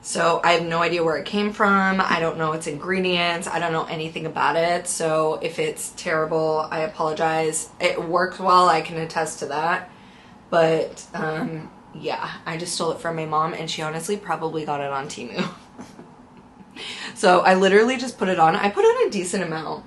So I have no idea where it came from. I don't know its ingredients. I don't know anything about it. So if it's terrible, I apologize. It works well, I can attest to that. But, yeah, I just stole it from my mom, and she honestly probably got it on Temu. So I literally just put it on. I put on a decent amount.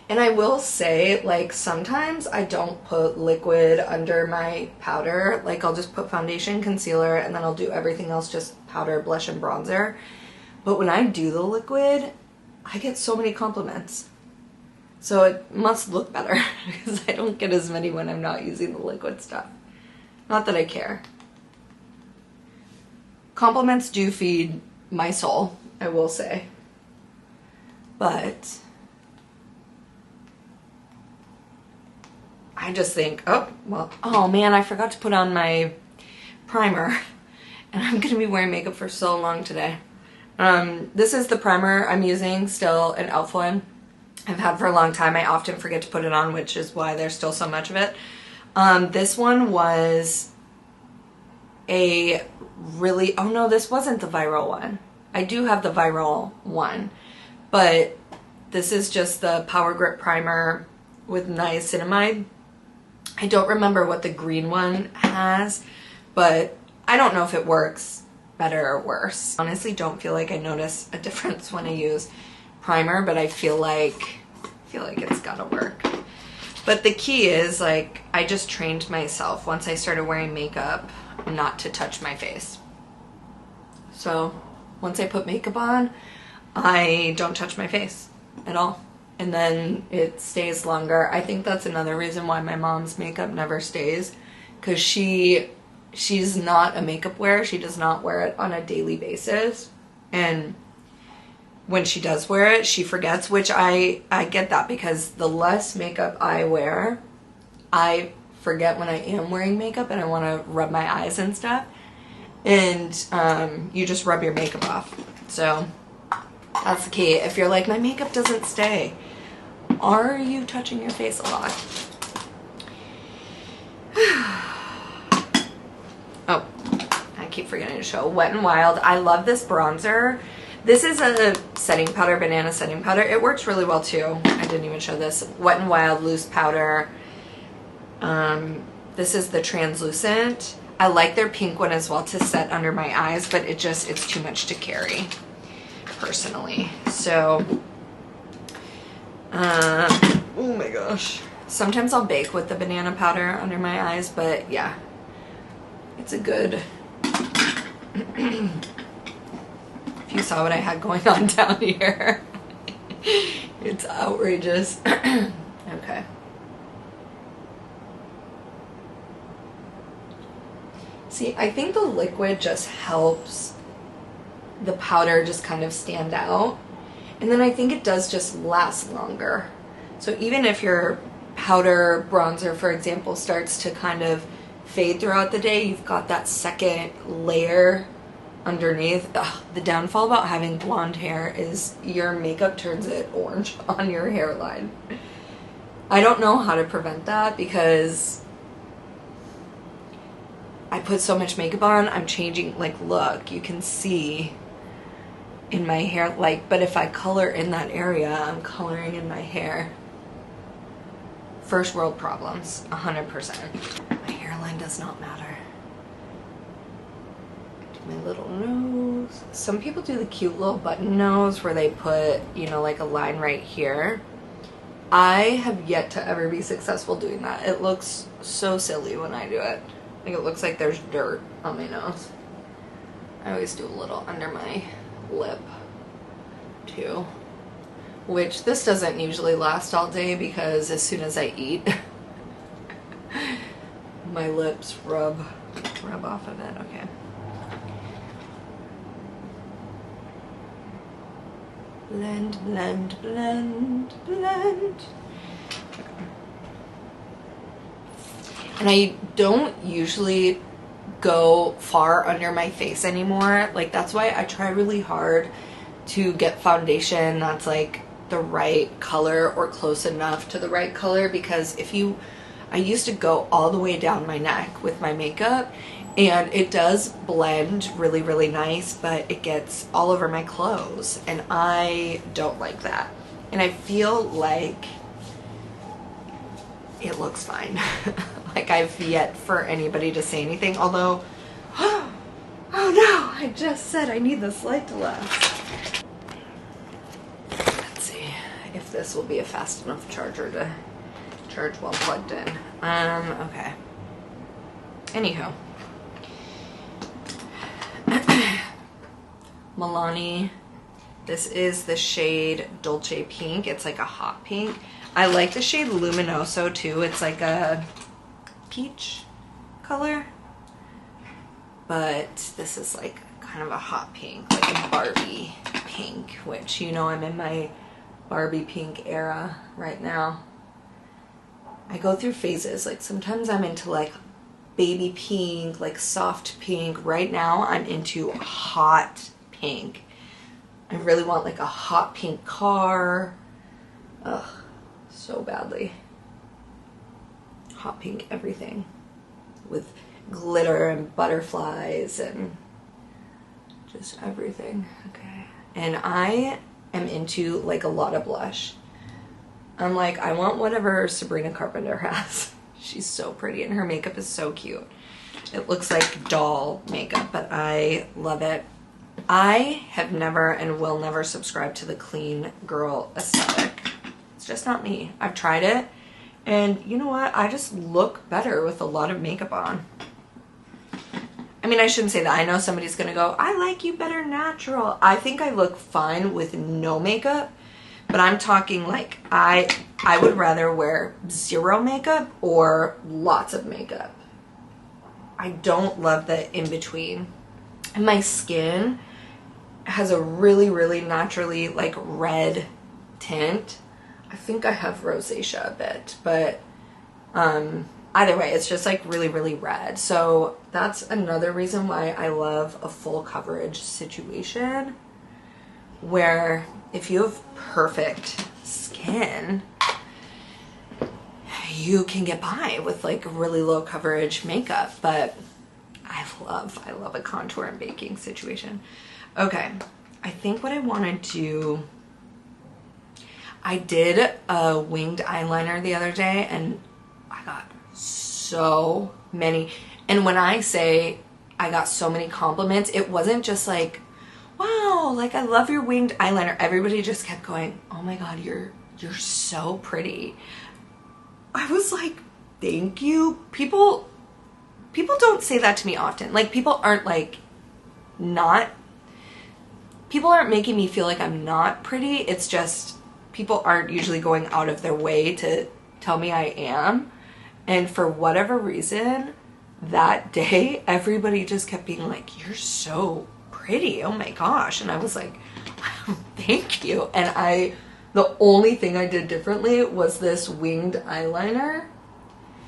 And I will say, like, sometimes I don't put liquid under my powder. Like, I'll just put foundation, concealer, and then I'll do everything else, just powder, blush, and bronzer. But when I do the liquid, I get so many compliments. So it must look better because I don't get as many when I'm not using the liquid stuff. Not that I care. Compliments do feed my soul, I will say. But I just think, oh, well, oh man, I forgot to put on my primer. And I'm going to be wearing makeup for so long today. This is the primer I'm using, still an e.l.f. one. I've had for a long time. I often forget to put it on, which is why there's still so much of it. This one was a really, oh no, this wasn't the viral one. I do have the viral one, but this is just the Power Grip Primer with niacinamide. I don't remember what the green one has, but I don't know if it works better or worse. Honestly, don't feel like I notice a difference when I use primer, but I feel like it's gotta work. But the key is, like, I just trained myself once I started wearing makeup not to touch my face. So once I put makeup on, I don't touch my face at all. And then it stays longer. I think that's another reason why my mom's makeup never stays, because she's not a makeup wearer. She does not wear it on a daily basis. And when she does wear it, she forgets, which I get that, because the less makeup I wear, I forget when I am wearing makeup and I want to rub my eyes and stuff. And you just rub your makeup off. So that's the key. If you're like, my makeup doesn't stay, Are you touching your face a lot? Oh, I keep forgetting to show Wet n Wild. I love this bronzer. This is a setting powder, banana setting powder. It works really well too. I didn't even show this. Wet n Wild loose powder. This is the translucent. I like their pink one as well to set under my eyes, but it's too much to carry personally. So, oh my gosh. Sometimes I'll bake with the banana powder under my eyes, but yeah, it's a good, if you saw what I had going on down here, it's outrageous. Okay. See, I think the liquid just helps the powder just kind of stand out. And then I think it does just last longer. So even if your powder bronzer, for example, starts to kind of fade throughout the day, you've got that second layer underneath. Ugh, the downfall about having blonde hair is your makeup turns it orange on your hairline. I don't know how to prevent that because I put so much makeup on. I'm changing, like, look, you can see in my hair, like, but if I color in that area, I'm coloring in my hair. First world problems, 100%. My hairline does not matter. Do my little nose. Some people do the cute little button nose where they put, you know, like a line right here. I have yet to ever be successful doing that. It looks so silly when I do it. Like, it looks like there's dirt on my nose. I always do a little under my lip too, which this doesn't usually last all day because as soon as I eat my lips rub off of it. Okay. Blend, blend, blend, blend. Okay. And I don't usually go far under my face anymore. Like, that's why I try really hard to get foundation that's like the right color or close enough to the right color, because I used to go all the way down my neck with my makeup and it does blend really, really nice, but it gets all over my clothes and I don't like that. And I feel like it looks fine. Like, I've yet for anybody to say anything, although, oh no, I just said I need this light to last. Let's see if this will be a fast enough charger to charge while plugged in. Okay. Anywho. Milani. This is the shade Dolce Pink. It's like a hot pink. I like the shade Luminoso too. It's like a peach color. But this is like kind of a hot pink, like a Barbie pink, which, you know, I'm in my Barbie pink era right now. I go through phases. Like, sometimes I'm into like baby pink, like soft pink. Right now I'm into hot pink. I really want like a hot pink car. Ugh, so badly. Hot pink everything with glitter and butterflies and just everything. Okay. And I am into like a lot of blush. I'm like, I want whatever Sabrina Carpenter has. She's so pretty and her makeup is so cute. It looks like doll makeup, but I love it. I have never and will never subscribe to the clean girl aesthetic. It's just not me. I've tried it, and you know what? I just look better with a lot of makeup on. I mean, I shouldn't say that. I know somebody's gonna go, I like you better natural. I think I look fine with no makeup, but I'm talking like I would rather wear zero makeup or lots of makeup. I don't love the in-between. And my skin has a really, really naturally like red tint. I think I have rosacea a bit, but either way, it's just like really, really red. So that's another reason why I love a full coverage situation, where if you have perfect skin, you can get by with like really low coverage makeup. But I love a contour and baking situation. Okay, I think what I want to do, I did a winged eyeliner the other day and I got so many, and when I say I got so many compliments, it wasn't just like, wow, like I love your winged eyeliner. Everybody just kept going, oh my god, you're so pretty. I was like, thank you. People don't say that to me often. Like people aren't making me feel like I'm not pretty. It's just people aren't usually going out of their way to tell me I am. And for whatever reason, that day, everybody just kept being like, you're so pretty. Oh my gosh. And I was like, thank you. And the only thing I did differently was this winged eyeliner.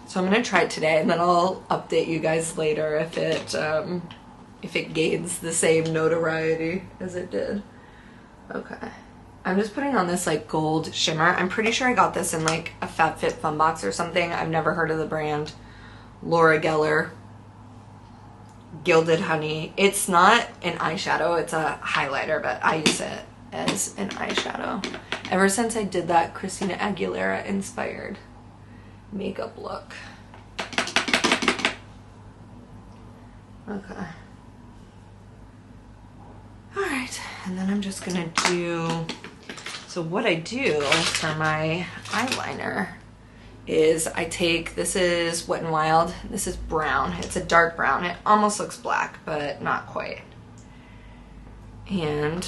So I'm going to try it today, and then I'll update you guys later if it gains the same notoriety as it did. Okay. I'm just putting on this like gold shimmer. I'm pretty sure I got this in like a FabFitFun box or something. I've never heard of the brand. Laura Geller Gilded Honey. It's not an eyeshadow, it's a highlighter, but I use it as an eyeshadow ever since I did that Christina Aguilera inspired makeup look. Okay. Alright, and then I'm just gonna do, so what I do for my eyeliner is I take, this is Wet n Wild, this is brown, it's a dark brown, it almost looks black, but not quite. And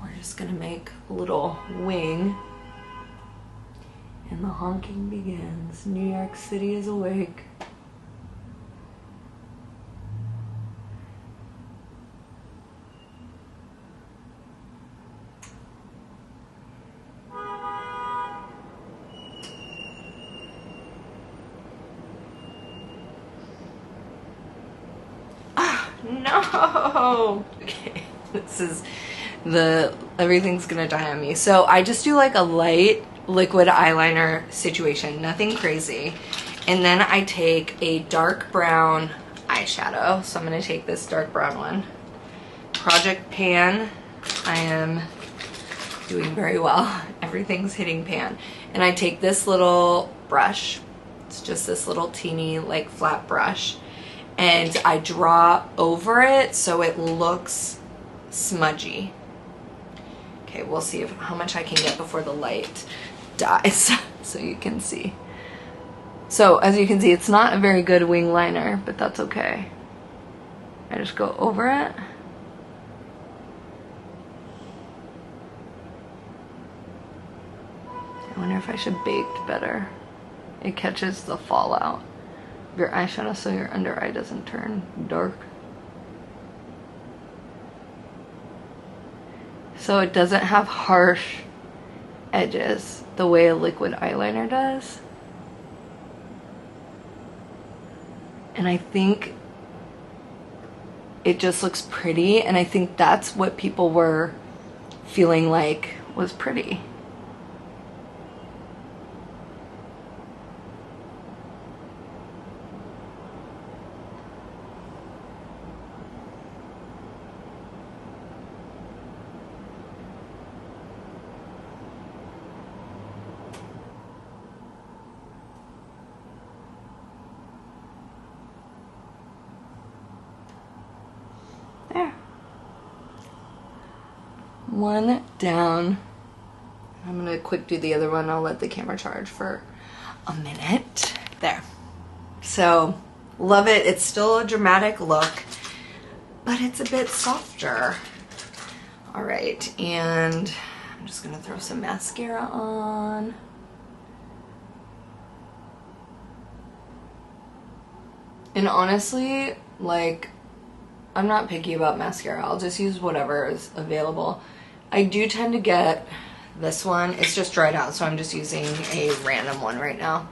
we're just gonna make a little wing, and the honking begins. New York City is awake. No! Okay, this is everything's gonna die on me. So I just do like a light liquid eyeliner situation, nothing crazy. And then I take a dark brown eyeshadow. So I'm gonna take this dark brown one. Project Pan. I am doing very well. Everything's hitting pan. And I take this little brush. It's just this little teeny like flat brush. And I draw over it so it looks smudgy. Okay, we'll see how much I can get before the light dies so you can see. So as you can see, it's not a very good wing liner, but that's okay. I just go over it. I wonder if I should bake better. It catches the fallout of your eyeshadow so your under eye doesn't turn dark. So it doesn't have harsh edges the way a liquid eyeliner does. And I think it just looks pretty, and I think that's what people were feeling like was pretty. There. One down. I'm gonna quick do the other one. I'll let the camera charge for a minute. There. So, love it. It's still a dramatic look, but it's a bit softer. All right, and I'm just gonna throw some mascara on. And honestly, like, I'm not picky about mascara. I'll just use whatever is available. I do tend to get this one. It's just dried out, so I'm just using a random one right now.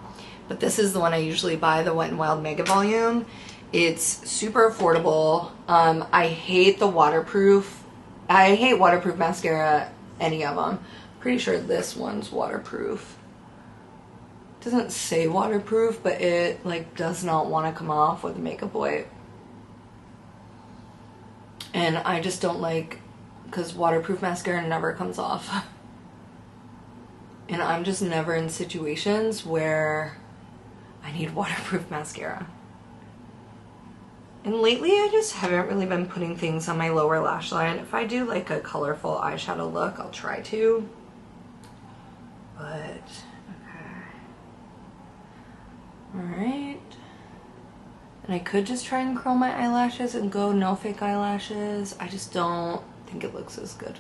But this is the one I usually buy, the Wet n Wild Mega Volume. It's super affordable. I hate the waterproof. I hate waterproof mascara, any of them. Pretty sure this one's waterproof. doesn't say waterproof, but it like does not want to come off with a makeup wipe. And I just don't like, because waterproof mascara never comes off. And I'm just never in situations where I need waterproof mascara. And lately I just haven't really been putting things on my lower lash line. If I do like a colorful eyeshadow look, I'll try to. But, okay. Alright. And I could just try and curl my eyelashes and go no fake eyelashes. I just don't think it looks as good.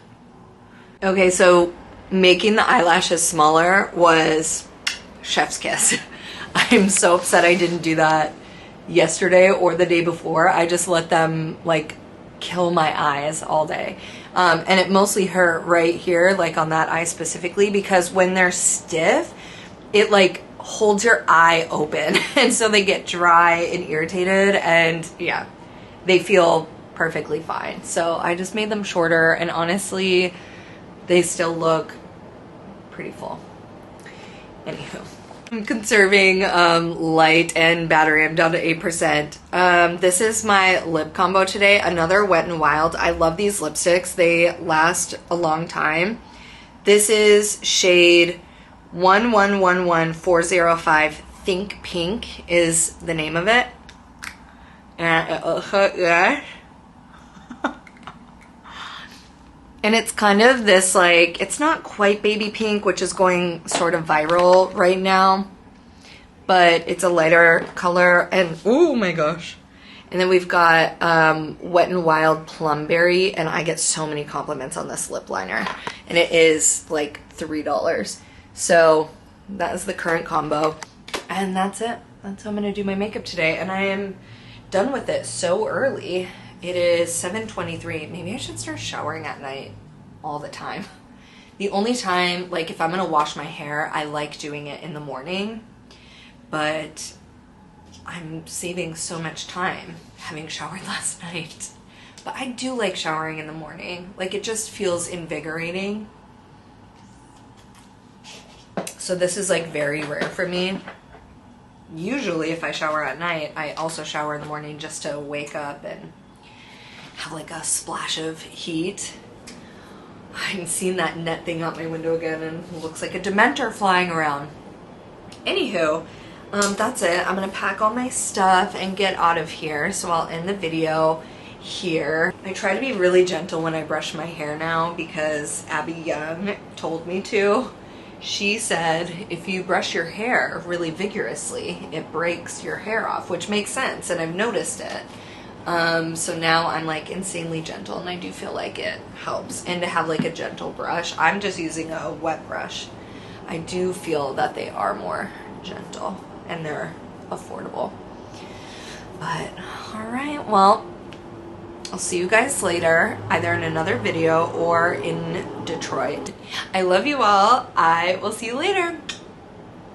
Okay, so making the eyelashes smaller was chef's kiss. I'm so upset I didn't do that yesterday or the day before. I just let them like kill my eyes all day. And it mostly hurt right here, like on that eye specifically, because when they're stiff, it like holds your eye open. And so they get dry and irritated, and yeah, they feel perfectly fine. So I just made them shorter, and honestly, they still look pretty full. Anywho. I'm conserving light and battery. I'm down to 8%. This is my lip combo today. Another Wet n Wild. I love these lipsticks. They last a long time. This is shade 1111405. Think Pink is the name of it. And and it's kind of this like, it's not quite baby pink, which is going sort of viral right now, but it's a lighter color. And oh my gosh. And then we've got Wet n Wild Plumberry, and I get so many compliments on this lip liner, and it is like $3. So that is the current combo, and that's it. That's how I'm gonna do my makeup today, and I am done with it so early. It is 7:23. Maybe I should start showering at night all the time. The only time, like if I'm gonna wash my hair, I like doing it in the morning, but I'm saving so much time having showered last night. But I do like showering in the morning. Like it just feels invigorating. So this is like very rare for me. Usually if I shower at night, I also shower in the morning just to wake up and have like a splash of heat. I'm seeing that net thing out my window again, and it looks like a Dementor flying around. Anywho, that's it. I'm gonna pack all my stuff and get out of here, so I'll end the video here. I try to be really gentle when I brush my hair now because Abby Young told me to. She said if you brush your hair really vigorously, it breaks your hair off, which makes sense, and I've noticed it. So now I'm like insanely gentle, and I do feel like it helps. And to have like a gentle brush, I'm just using a wet brush. I do feel that they are more gentle and they're affordable. But alright, well, I'll see you guys later, either in another video or in Detroit. I love you all. I will see you later.